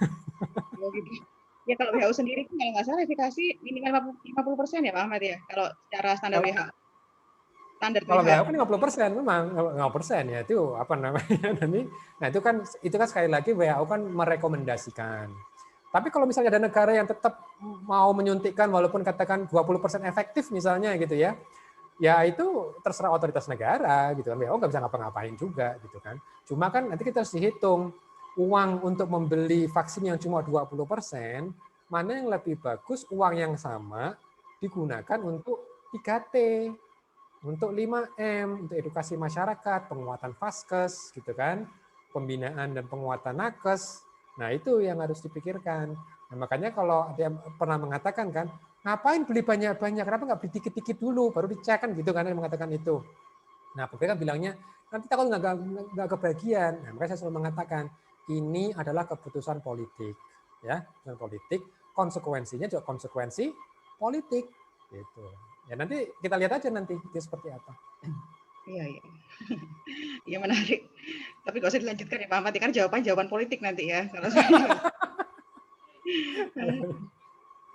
Ya kalau WHO sendiri kalau nggak salah efikasi minimal 50% ya Pak Ahmad ya, kalau secara standar WHO. Kalau WHO kan 50% memang 50% ya itu apa namanya nanti. Nah itu kan sekali lagi WHO kan merekomendasikan. Tapi kalau misalnya ada negara yang tetap mau menyuntikkan walaupun katakan 20% efektif misalnya gitu ya, ya itu terserah otoritas negara gitu kan. WHO nggak bisa ngapa-ngapain juga gitu kan. Cuma kan nanti kita harus dihitung uang untuk membeli vaksin yang cuma 20%, mana yang lebih bagus uang yang sama digunakan untuk 3T, untuk 5M, untuk edukasi masyarakat, penguatan Vaskes gitu kan, pembinaan dan penguatan nakes. Nah, itu yang harus dipikirkan. Nah, makanya kalau ada yang pernah mengatakan kan, ngapain beli banyak-banyak, kenapa nggak beli dikit-dikit dulu, baru dicek kan gitu kan, yang mengatakan itu. Nah, pemerintah kan bilangnya, nanti takut nggak kebagian. Nah, makanya saya selalu mengatakan, ini adalah keputusan politik. Ya, keputusan politik, konsekuensinya juga konsekuensi politik. Gitu. Ya nanti kita lihat aja nanti dia seperti apa. Iya. Iya menarik. Tapi nggak usah dilanjutkan ya Pak Ahmad, kan jawaban politik nanti ya. Kalau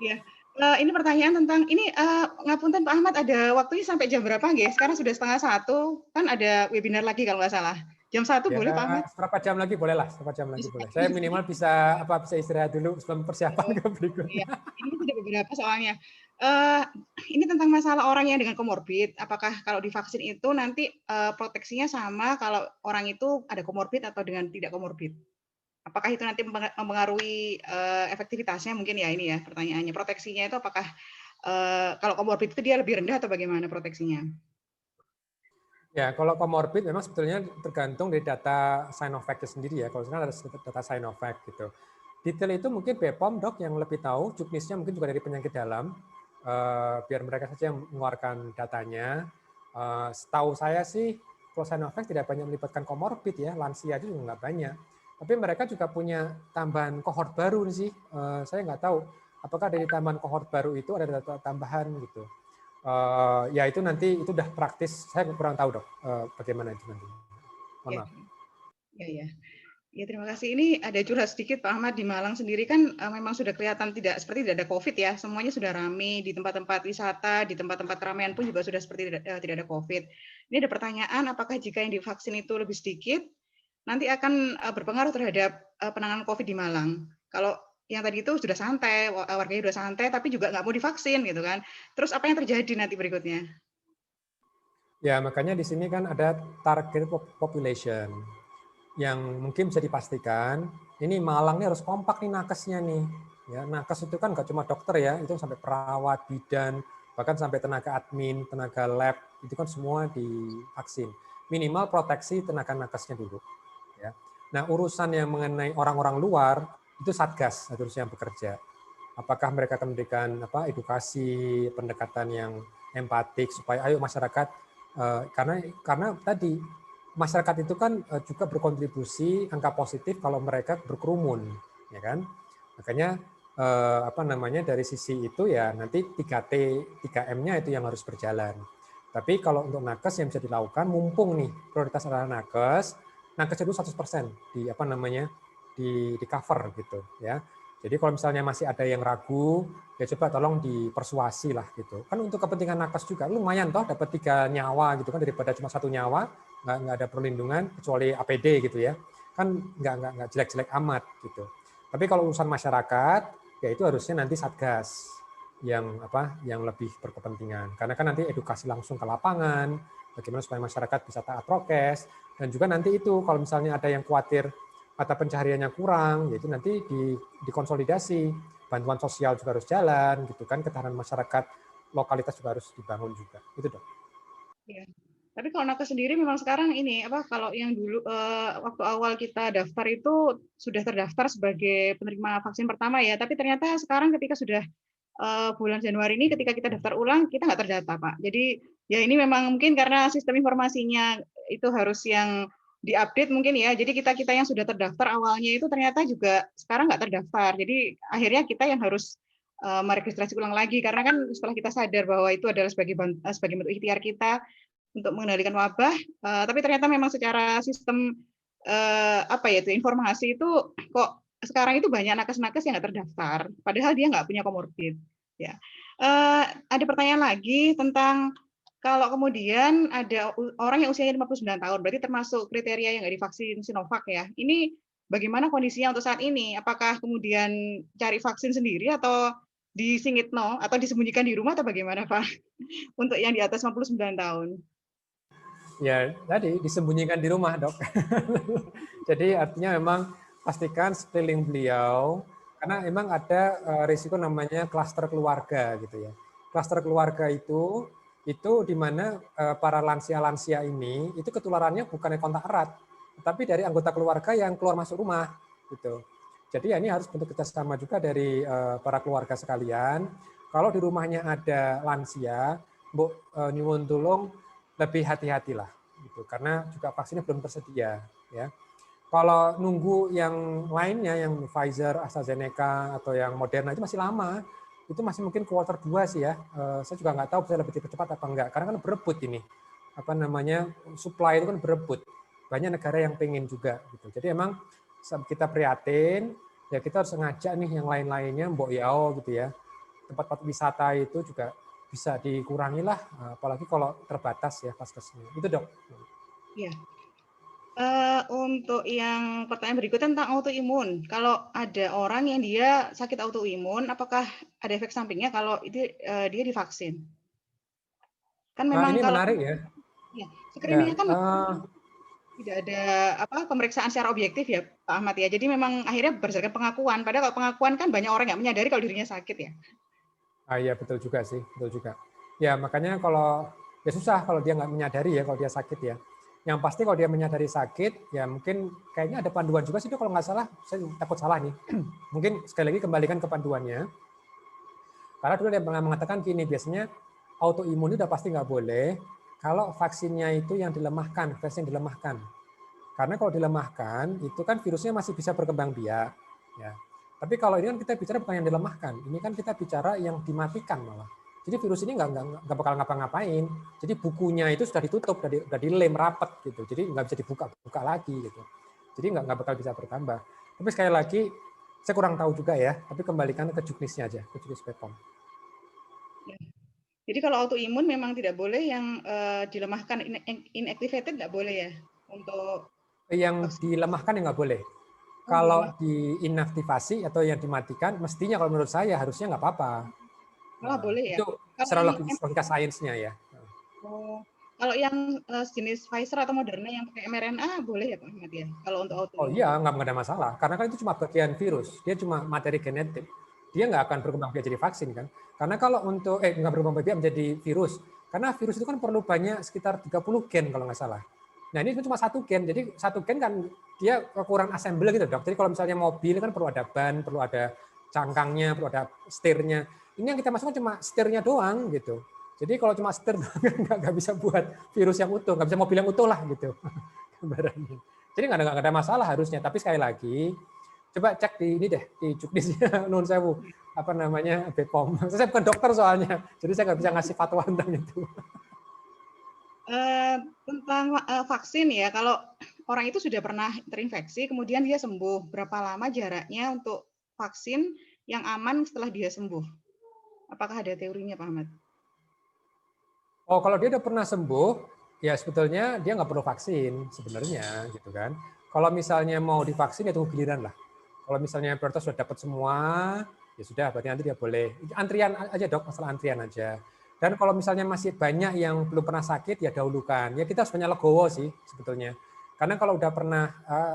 ya. Ini pertanyaan tentang ini ngapunten Pak Ahmad, ada waktunya sampai jam berapa nggih? Sekarang sudah 12:30, kan ada webinar lagi kalau nggak salah. Jam 1 ya, boleh Pak Ahmad? Berapa jam lagi boleh lah, berapa jam lagi boleh. Saya minimal bisa istirahat dulu sebelum persiapan ke berikutnya. Iya, ini sudah beberapa soalnya. Ini tentang masalah orang yang dengan komorbid. Apakah kalau divaksin itu nanti proteksinya sama kalau orang itu ada komorbid atau dengan tidak komorbid? Apakah itu nanti mempengaruhi efektivitasnya mungkin ya ini ya pertanyaannya. Proteksinya itu apakah kalau komorbid itu dia lebih rendah atau bagaimana proteksinya? Ya, kalau komorbid memang sebetulnya tergantung dari data Sinovac sendiri ya. Kalau sekarang ada data Sinovac gitu. Detail itu mungkin BPOM dok yang lebih tahu, juknisnya mungkin juga dari penyakit dalam. Biar mereka saja yang mengeluarkan datanya. Setahu saya sih, kalau Sinovac tidak banyak melibatkan komorbid ya, lansia itu juga nggak banyak. Tapi mereka juga punya tambahan kohort baru sih. Saya nggak tahu apakah dari tambahan kohort baru itu ada data tambahan gitu. Ya itu nanti itu udah praktis, saya kurang tahu dok bagaimana itu nanti. Mohon maaf. Ya. Ya, terima kasih. Ini ada curhat sedikit Pak Ahmad, di Malang sendiri kan memang sudah kelihatan seperti tidak ada COVID ya. Semuanya sudah ramai di tempat-tempat wisata, di tempat-tempat keramaian pun juga sudah seperti tidak ada COVID. Ini ada pertanyaan, apakah jika yang divaksin itu lebih sedikit, nanti akan berpengaruh terhadap penanganan COVID di Malang? Kalau yang tadi itu sudah santai, warganya sudah santai, tapi juga nggak mau divaksin gitu kan. Terus apa yang terjadi nanti berikutnya? Ya, makanya di sini kan ada target population yang mungkin bisa dipastikan. Ini Malang ini harus kompak nih nakesnya nih. Ya, nakes itu kan nggak cuma dokter ya, itu sampai perawat, bidan, bahkan sampai tenaga admin, tenaga lab, itu kan semua divaksin. Minimal proteksi tenaga nakesnya dulu. Ya. Nah, urusan yang mengenai orang-orang luar itu Satgas harusnya yang bekerja. Apakah mereka akan memberikan edukasi, pendekatan yang empatik supaya ayo masyarakat karena tadi masyarakat itu kan juga berkontribusi angka positif kalau mereka berkerumun, ya kan? Makanya dari sisi itu ya nanti 3T, 3M-nya itu yang harus berjalan. Tapi kalau untuk nakes yang bisa dilakukan, mumpung nih prioritas adalah nakes itu 100% di cover gitu ya. Jadi kalau misalnya masih ada yang ragu, ya coba tolong dipersuasi lah gitu. Kan untuk kepentingan nakes juga lumayan toh dapat 3 nyawa gitu kan daripada cuma 1 nyawa, nggak ada perlindungan kecuali APD gitu ya. Kan nggak jelek-jelek amat gitu. Tapi kalau urusan masyarakat, ya itu harusnya nanti Satgas yang lebih berkepentingan. Karena kan nanti edukasi langsung ke lapangan, bagaimana supaya masyarakat bisa taat prokes, dan juga nanti itu kalau misalnya ada yang khawatir mata pencahariannya kurang, yaitu nanti dikonsolidasi, bantuan sosial juga harus jalan, gitu kan, ketahanan masyarakat lokalitas juga harus dibangun juga, itu dok. Ya. Tapi kalau nakes sendiri memang sekarang ini kalau yang dulu waktu awal kita daftar itu sudah terdaftar sebagai penerima vaksin pertama ya, tapi ternyata sekarang ketika sudah bulan Januari ini ketika kita daftar ulang kita nggak terdata Pak. Jadi ya ini memang mungkin karena sistem informasinya itu harus yang diupdate mungkin ya. Jadi kita yang sudah terdaftar awalnya itu ternyata juga sekarang nggak terdaftar. Jadi akhirnya kita yang harus meregistrasi ulang lagi karena kan setelah kita sadar bahwa itu adalah sebagai bentuk ikhtiar kita untuk mengendalikan wabah, tapi ternyata memang secara sistem informasi itu kok sekarang itu banyak nakes-nakes yang nggak terdaftar, padahal dia nggak punya komorbid. Ya, ada pertanyaan lagi tentang kalau kemudian ada orang yang usianya 59 tahun, berarti termasuk kriteria yang nggak divaksin Sinovac ya. Ini bagaimana kondisinya untuk saat ini? Apakah kemudian cari vaksin sendiri atau disingitno atau disembunyikan di rumah atau bagaimana Pak? Untuk yang di atas 59 tahun. Ya, tadi disembunyikan di rumah, dok. Jadi artinya memang pastikan sekeliling beliau, karena memang ada risiko namanya klaster keluarga gitu ya. Klaster keluarga itu di mana para lansia-lansia ini itu ketularannya bukan kontak erat, tapi dari anggota keluarga yang keluar masuk rumah gitu. Jadi ya ini harus bentuk kerjasama juga dari para keluarga sekalian. Kalau di rumahnya ada lansia, nyuwun tulung lebih hati-hatilah gitu karena juga vaksinnya belum tersedia ya. Kalau nunggu yang lainnya yang Pfizer, AstraZeneca atau yang Moderna itu masih lama. Itu masih mungkin kuartal 2 sih ya. Saya juga nggak tahu bisa lebih cepat apa enggak karena kan berebut ini. Supply itu kan berebut. Banyak negara yang pengen juga gitu. Jadi emang kita prihatin ya kita harus ngajak nih yang lain-lainnya mbok yao gitu ya. Tempat-tempat wisata itu juga bisa dikurangi lah, apalagi kalau terbatas ya vaskesnya. Itu dok. Iya. Untuk yang pertanyaan berikutnya tentang autoimun. Kalau ada orang yang dia sakit autoimun, apakah ada efek sampingnya kalau itu dia divaksin? Kan memang Ini kalau menarik ya. Ya, screening-nya kan Ya, tidak ada pemeriksaan secara objektif ya Pak Ahmad ya. Jadi memang akhirnya berdasarkan pengakuan. Padahal kalau pengakuan kan banyak orang yang menyadari kalau dirinya sakit ya. iya betul juga sih, betul juga. Ya makanya kalau ya susah kalau dia nggak menyadari ya kalau dia sakit ya. Yang pasti kalau dia menyadari sakit, ya mungkin kayaknya ada panduan juga sih itu kalau nggak salah, saya takut salah nih. Mungkin sekali lagi kembalikan ke panduannya. Karena dulu dia pernah mengatakan gini, biasanya autoimun itu udah pasti nggak boleh kalau vaksinnya itu yang dilemahkan, versi yang dilemahkan. Karena kalau dilemahkan, itu kan virusnya masih bisa berkembang biak. Ya. Tapi kalau ini kan kita bicara bukan yang dilemahkan, ini kan kita bicara yang dimatikan malah. Jadi virus ini nggak bakal ngapa-ngapain. Jadi bukunya itu sudah ditutup, sudah dilem rapat gitu. Jadi nggak bisa dibuka lagi gitu. Jadi nggak bakal bisa bertambah. Tapi sekali lagi, saya kurang tahu juga ya. Tapi kembalikan ke juknisnya aja, ke juknis BPOM. Jadi kalau autoimun memang tidak boleh yang dilemahkan, inactivated nggak boleh ya untuk yang dilemahkan yang nggak boleh. Kalau di inaktivasi atau yang dimatikan, mestinya kalau menurut saya harusnya nggak apa-apa. Malah boleh ya. Itu secara logika sainsnya ya. Oh, kalau yang jenis Pfizer atau Moderna yang pakai mRNA boleh ya Pak Ahmad ya? Kalau untuk autoimun. Oh iya, nggak ada masalah. Karena kan itu cuma bagian virus, dia cuma materi genetik. Dia nggak akan berkembang biak jadi vaksin kan. Karena kalau untuk nggak berkembang biak menjadi virus, karena virus itu kan perlu banyak sekitar 30 gen kalau nggak salah. Nah ini cuma satu gen, jadi satu gen kan dia kekurangan assemble gitu dok. Jadi kalau misalnya mobil kan perlu ada ban, perlu ada cangkangnya, perlu ada setirnya. Ini yang kita masukkan cuma setirnya doang gitu. Jadi kalau cuma setir nggak bisa buat virus yang utuh, nggak bisa mobil yang utuh lah gitu. Gambarannya. Jadi nggak ada masalah harusnya. Tapi sekali lagi, coba cek di ini deh di juknisnya Nun Sewu apa namanya BPOM. Saya bukan dokter soalnya, jadi saya nggak bisa ngasih fatwa tentang itu. Tentang vaksin ya, kalau orang itu sudah pernah terinfeksi, kemudian dia sembuh, berapa lama jaraknya untuk vaksin yang aman setelah dia sembuh? Apakah ada teorinya Pak Ahmad? Oh, kalau dia udah pernah sembuh, ya sebetulnya dia nggak perlu vaksin sebenarnya, gitu kan. Kalau misalnya mau divaksin ya tunggu giliran lah. Kalau misalnya prioritas sudah dapat semua, ya sudah, berarti nanti dia boleh. Antrian aja dok, masalah antrian aja. Dan kalau misalnya masih banyak yang belum pernah sakit, ya dahulukan. Ya kita sebenarnya legowo sih sebetulnya. Karena kalau udah pernah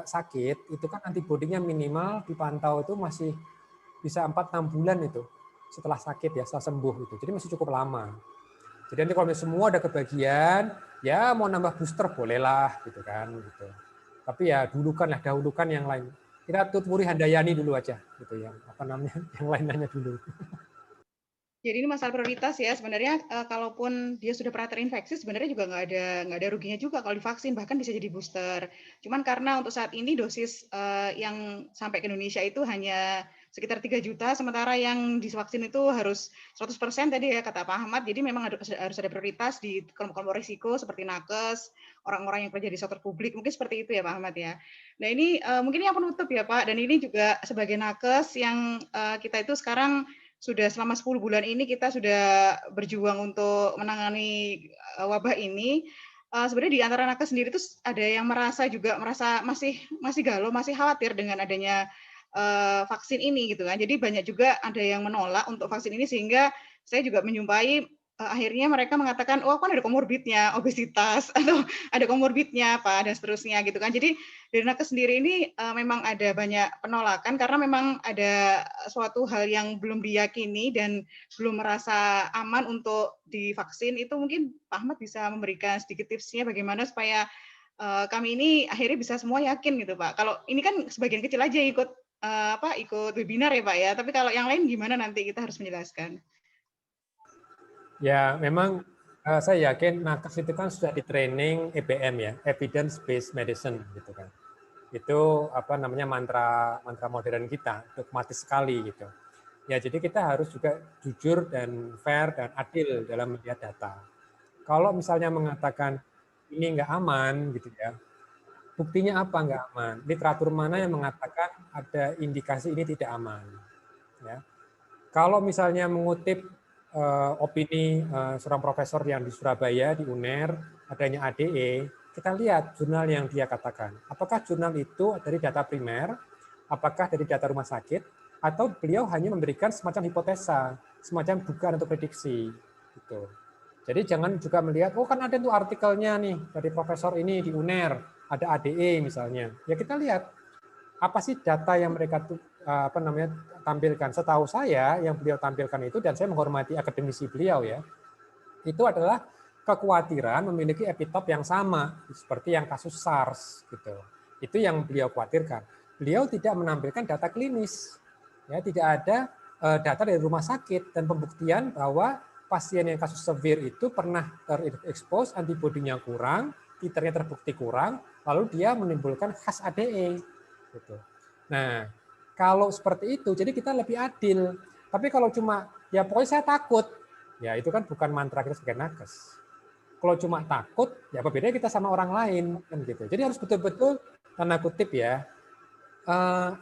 sakit, itu kan antibodinya minimal dipantau itu masih bisa 4-6 bulan itu setelah sakit ya, setelah sembuh itu. Jadi masih cukup lama. Jadi nanti kalau semua ada kebagian, ya mau nambah booster bolehlah gitu kan gitu. Tapi ya dahulukan yang lain. Kita Tutwuri Handayani dulu aja gitu yang apa namanya yang lain-lainnya dulu. Jadi ini masalah prioritas ya sebenarnya kalaupun dia sudah pernah terinfeksi sebenarnya juga nggak ada ruginya juga kalau divaksin bahkan bisa jadi booster. Cuman karena untuk saat ini dosis yang sampai ke Indonesia itu hanya sekitar 3 juta sementara yang divaksin itu harus 100% tadi ya kata Pak Ahmad. Jadi memang harus ada prioritas di kelompok-kelompok risiko seperti nakes, orang-orang yang kerja di sektor publik mungkin seperti itu ya Pak Ahmad ya. Nah ini mungkin yang penutup ya Pak dan ini juga sebagai nakes yang kita itu sekarang sudah selama 10 bulan ini kita sudah berjuang untuk menangani wabah ini. Sebenarnya di antara nakes sendiri itu ada yang merasa masih galau, masih khawatir dengan adanya vaksin ini gitu kan. Jadi banyak juga ada yang menolak untuk vaksin ini sehingga saya juga menjumpai akhirnya mereka mengatakan, oh kan ada komorbidnya, obesitas atau ada komorbidnya apa dan seterusnya gitu kan. Jadi dari nakes sendiri ini memang ada banyak penolakan karena memang ada suatu hal yang belum diyakini dan belum merasa aman untuk divaksin. Itu mungkin Pak Ahmad bisa memberikan sedikit tipsnya bagaimana supaya kami ini akhirnya bisa semua yakin gitu Pak. Kalau ini kan sebagian kecil aja ikut ikut webinar ya Pak ya. Tapi kalau yang lain gimana nanti kita harus menjelaskan. Ya, memang saya yakin nakes itu kan sudah di training EBM ya, Evidence Based Medicine gitu kan. Itu apa namanya mantra modern kita, dogmatis sekali gitu. Ya, jadi kita harus juga jujur dan fair dan adil dalam melihat data. Kalau misalnya mengatakan ini nggak aman gitu ya, buktinya apa nggak aman? Literatur mana yang mengatakan ada indikasi ini tidak aman? Ya. Kalau misalnya mengutip opini seorang profesor yang di Surabaya di UNER adanya ADE, kita lihat jurnal yang dia katakan. Apakah jurnal itu dari data primer, apakah dari data rumah sakit, atau beliau hanya memberikan semacam hipotesa, semacam dugaan atau prediksi. Gitu. Jadi jangan juga melihat, oh kan ada tuh artikelnya nih dari profesor ini di UNER, ada ADE misalnya. Ya kita lihat apa sih data yang mereka tampilkan. Setahu saya yang beliau tampilkan itu, dan saya menghormati akademisi beliau ya, itu adalah kekhawatiran memiliki epitop yang sama seperti yang kasus SARS gitu. Itu yang beliau khawatirkan. Beliau tidak menampilkan data klinis, ya tidak ada data dari rumah sakit dan pembuktian bahwa pasien yang kasus severe itu pernah terekspos, antibodinya kurang, titernya terbukti kurang, lalu dia menimbulkan khas ADE. Gitu. Nah, Kalau seperti itu, jadi kita lebih adil. Tapi kalau cuma, ya pokoknya saya takut, ya itu kan bukan mantra kita sebagai nakes. Kalau cuma takut, ya apa bedanya kita sama orang lain, kan gitu. Jadi harus betul-betul, tanda kutip ya,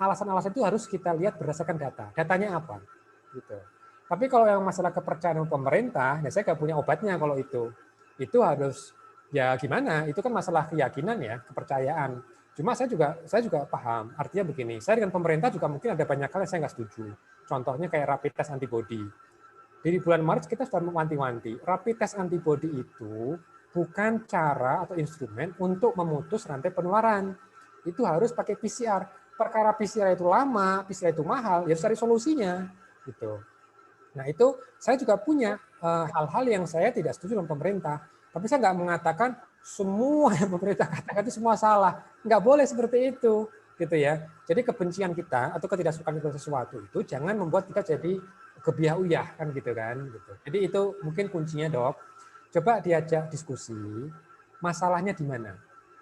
alasan-alasan itu harus kita lihat berdasarkan data. Datanya apa? Gitu. Tapi kalau yang masalah kepercayaan pemerintah, ya saya nggak punya obatnya kalau itu. Itu harus, ya gimana? Itu kan masalah keyakinan ya, kepercayaan. Cuma saya juga paham. Artinya begini, saya dengan pemerintah juga mungkin ada banyak hal yang saya nggak setuju. Contohnya kayak rapid test antibody. Di bulan Maret kita sudah mewanti-wanti, rapid test antibody itu bukan cara atau instrumen untuk memutus rantai penularan. Itu harus pakai PCR. Perkara PCR itu lama, PCR itu mahal, ya harus cari solusinya. Gitu. Nah itu saya juga punya hal-hal yang saya tidak setuju dengan pemerintah. Tapi saya nggak mengatakan semua yang pemerintah katakan itu semua salah. Nggak boleh seperti itu, gitu ya. Jadi kebencian kita atau ketidaksukaan kita sesuatu itu jangan membuat kita jadi gebiah uyah kan gitu kan. Gitu. Jadi itu mungkin kuncinya dok. Coba diajak diskusi. Masalahnya di mana?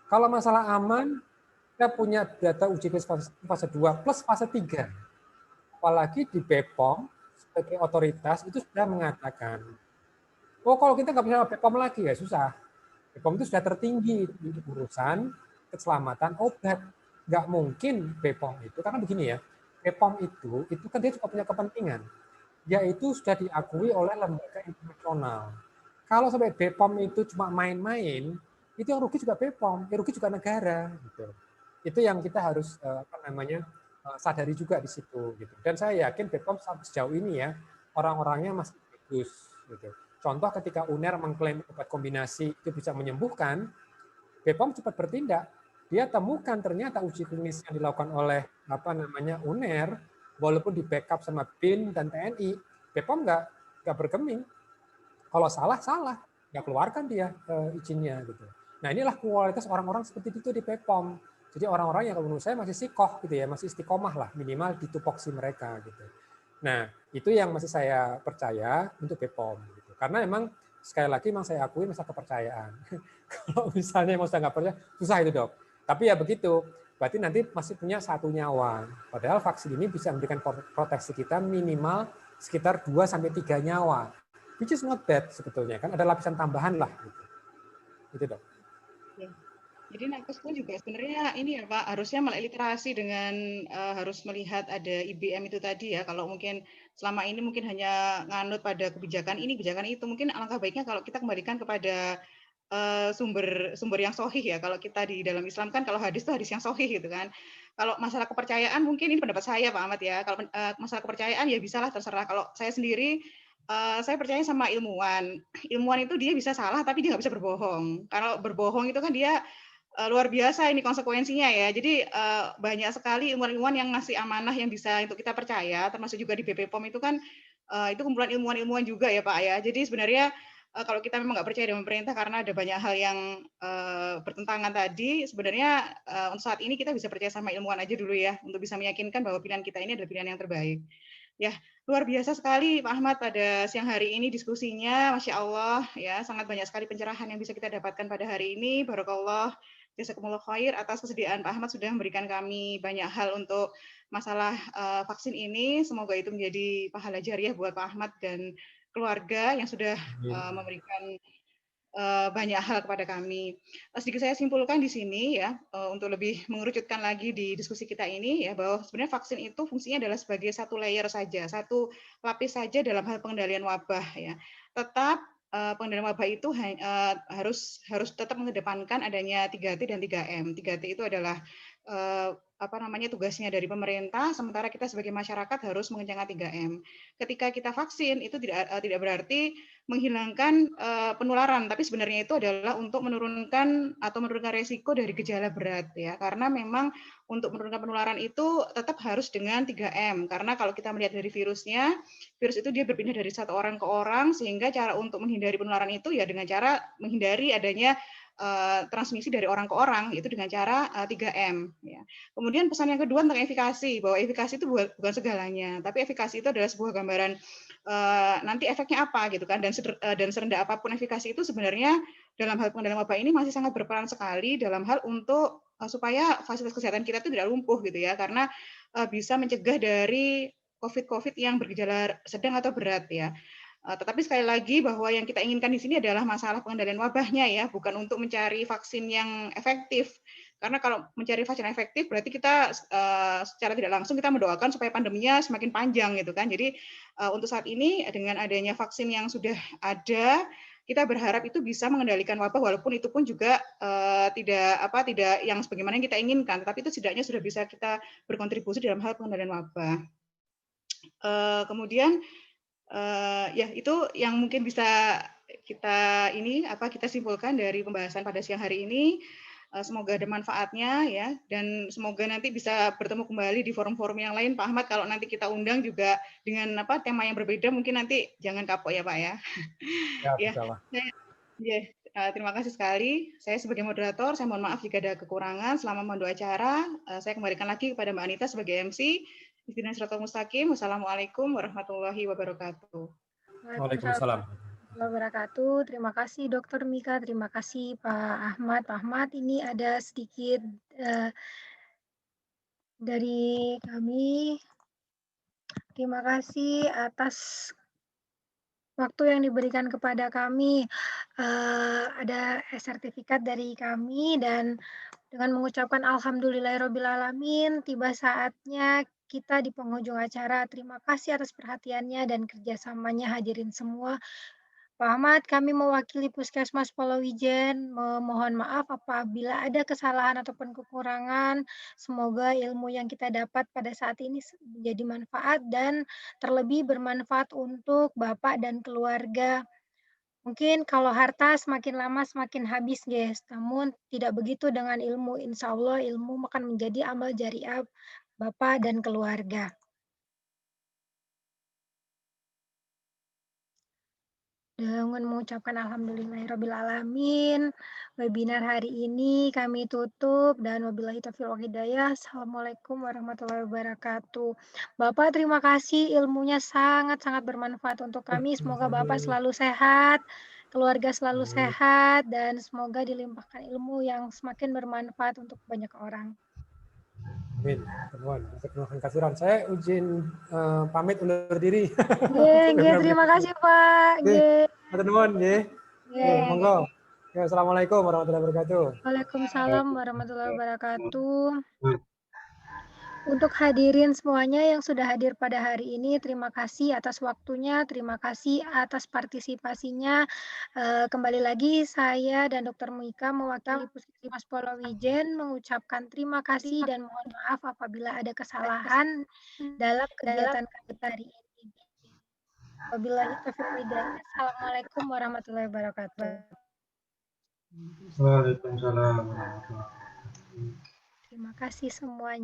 Kalau masalah aman, kita punya data uji klinis fase 2 plus fase 3. Apalagi di BPOM sebagai otoritas itu sudah mengatakan, oh kalau kita nggak bisa BPOM lagi ya susah. BPOM itu sudah tertinggi di urusan keselamatan obat. Nggak mungkin BPOM itu, karena begini ya, BPOM itu kan dia juga punya kepentingan, yaitu sudah diakui oleh lembaga internasional. Kalau sampai BPOM itu cuma main-main, itu yang rugi juga BPOM, yang rugi juga negara. Gitu. Itu yang kita harus sadari juga di situ. Gitu. Dan saya yakin BPOM sejauh ini ya orang-orangnya masih bagus. Gitu. Contoh ketika UNER mengklaim obat kombinasi itu bisa menyembuhkan, BPOM cepat bertindak. Dia temukan ternyata uji klinis yang dilakukan oleh UNER, walaupun di backup sama BIN dan TNI, BPOM nggak bergeming. Kalau salah, nggak keluarkan dia izinnya gitu. Nah inilah kualitas orang-orang seperti itu di BPOM. Jadi orang-orang yang menurut saya masih sikoh gitu ya, masih istiqomah lah, minimal di tupoksi mereka gitu. Nah itu yang masih saya percaya untuk BPOM. Gitu. Karena memang sekali lagi memang saya akui masalah kepercayaan. Kalau misalnya mau sudah nggak percaya, susah itu dok. Tapi ya begitu, berarti nanti masih punya 1 nyawa. Padahal vaksin ini bisa memberikan proteksi kita minimal sekitar 2-3 nyawa. Which is not bad sebetulnya, kan ada lapisan tambahan lah. Gitu dok. Ya. Jadi nakes pun juga sebenarnya ini ya Pak, harusnya melek literasi dengan harus melihat ada IBM itu tadi ya. Kalau mungkin selama ini mungkin hanya nganut pada kebijakan ini, kebijakan itu, mungkin alangkah baiknya kalau kita kembalikan kepada sumber yang sahih ya. Kalau kita di dalam Islam kan kalau hadis itu hadis yang sahih gitu kan. Kalau masalah kepercayaan mungkin ini pendapat saya Pak Ahmad ya. Kalau masalah kepercayaan ya bisalah terserah. Kalau saya sendiri saya percaya sama ilmuwan. Ilmuwan itu dia bisa salah tapi dia nggak bisa berbohong. Kalau berbohong itu kan dia luar biasa ini konsekuensinya ya. Jadi banyak sekali ilmuwan-ilmuwan yang ngasih amanah yang bisa untuk kita percaya, termasuk juga di BPOM itu kan itu kumpulan ilmuwan-ilmuwan juga ya Pak ya. Jadi sebenarnya kalau kita memang nggak percaya dengan pemerintah karena ada banyak hal yang bertentangan tadi, sebenarnya untuk saat ini kita bisa percaya sama ilmuwan aja dulu ya, untuk bisa meyakinkan bahwa pilihan kita ini adalah pilihan yang terbaik. Ya, luar biasa sekali Pak Ahmad pada siang hari ini diskusinya, Masya Allah ya, sangat banyak sekali pencerahan yang bisa kita dapatkan pada hari ini. Barakallah, jazakumullah khair atas kesediaan Pak Ahmad sudah memberikan kami banyak hal untuk masalah vaksin ini. Semoga itu menjadi pahala jariah buat Pak Ahmad dan keluarga yang sudah memberikan banyak hal kepada kami. Sedikit saya simpulkan di sini ya, untuk lebih mengerucutkan lagi di diskusi kita ini ya, bahwa sebenarnya vaksin itu fungsinya adalah sebagai satu layer saja, satu lapis saja dalam hal pengendalian wabah ya. Tetap pengendalian wabah itu harus tetap mengedepankan adanya 3T dan 3M. 3T itu adalah tugasnya dari pemerintah, sementara kita sebagai masyarakat harus mengencangkan 3M. Ketika kita vaksin itu tidak berarti menghilangkan penularan, tapi sebenarnya itu adalah untuk menurunkan resiko dari gejala berat ya. Karena memang untuk menurunkan penularan itu tetap harus dengan 3M. Karena kalau kita melihat dari virusnya, virus itu dia berpindah dari satu orang ke orang, sehingga cara untuk menghindari penularan itu ya dengan cara menghindari adanya transmisi dari orang ke orang, itu dengan cara 3M. Ya. Kemudian pesan yang kedua tentang efikasi, bahwa efikasi itu bukan segalanya, tapi efikasi itu adalah sebuah gambaran nanti efeknya apa gitu kan, dan serendah apapun efikasi itu sebenarnya dalam hal pengendalian wabah ini masih sangat berperan sekali dalam hal untuk supaya fasilitas kesehatan kita itu tidak lumpuh gitu ya, karena bisa mencegah dari COVID yang bergejala sedang atau berat ya. Tetapi sekali lagi bahwa yang kita inginkan di sini adalah masalah pengendalian wabahnya ya, bukan untuk mencari vaksin yang efektif. Karena kalau mencari vaksin efektif berarti kita secara tidak langsung kita mendoakan supaya pandeminya semakin panjang gitu kan. Jadi untuk saat ini dengan adanya vaksin yang sudah ada, kita berharap itu bisa mengendalikan wabah walaupun itu pun juga tidak yang sebagaimana yang kita inginkan, tetapi itu setidaknya sudah bisa kita berkontribusi dalam hal pengendalian wabah. Kemudian ya itu yang mungkin bisa kita simpulkan dari pembahasan pada siang hari ini. Semoga ada manfaatnya ya, dan semoga nanti bisa bertemu kembali di forum-forum yang lain. Pak Ahmad, kalau nanti kita undang juga dengan tema yang berbeda, mungkin nanti jangan kapok ya Pak ya. Ya, Ya, terima kasih sekali. Saya sebagai moderator, saya mohon maaf jika ada kekurangan selama memandu acara. Saya kembalikan lagi kepada Mbak Anita sebagai MC. Ihdinas siratal mustaqim. Wassalamualaikum warahmatullahi wabarakatuh. Waalaikumsalam. Wabarakatuh. Terima kasih Dr. Mika, terima kasih Pak Ahmad. Pak Ahmad, ini ada sedikit dari kami. Terima kasih atas waktu yang diberikan kepada kami. Ada sertifikat dari kami dan dengan mengucapkan alhamdulillahirrabbilalamin, tiba saatnya kita di penghujung acara. Terima kasih atas perhatiannya dan kerjasamanya hadirin semua. Pak Ahmad, kami mewakili Puskesmas Polowijen memohon maaf apabila ada kesalahan ataupun kekurangan. Semoga ilmu yang kita dapat pada saat ini menjadi manfaat dan terlebih bermanfaat untuk Bapak dan keluarga. Mungkin kalau harta semakin lama semakin habis, guys. Namun tidak begitu dengan ilmu. Insya Allah ilmu akan menjadi amal jariah Bapak dan keluarga. Dengan mengucapkan alhamdulillahirrabbilalamin, webinar hari ini kami tutup dan wabillahi taufiq wal hidayah. Assalamualaikum warahmatullahi wabarakatuh. Bapak terima kasih, ilmunya sangat-sangat bermanfaat untuk kami. Semoga Bapak selalu sehat, keluarga selalu sehat, dan semoga dilimpahkan ilmu yang semakin bermanfaat untuk banyak orang. Amin. Terima kasih. Saya izin pamit undur diri. Terima kasih Pak. Monggo. Assalamualaikum warahmatullahi wabarakatuh. Waalaikumsalam warahmatullahi wabarakatuh. Untuk hadirin semuanya yang sudah hadir pada hari ini, terima kasih atas waktunya, terima kasih atas partisipasinya. Kembali lagi saya dan Dr. Mika mewakili Puskesmas Polowijen mengucapkan terima kasih dan mohon maaf apabila ada kesalahan dalam kegiatan kita hari ini. Wabillahi taufiq wal hidayah. Assalamualaikum warahmatullahi wabarakatuh. Waalaikumsalam warahmatullahi wabarakatuh. Terima kasih semuanya.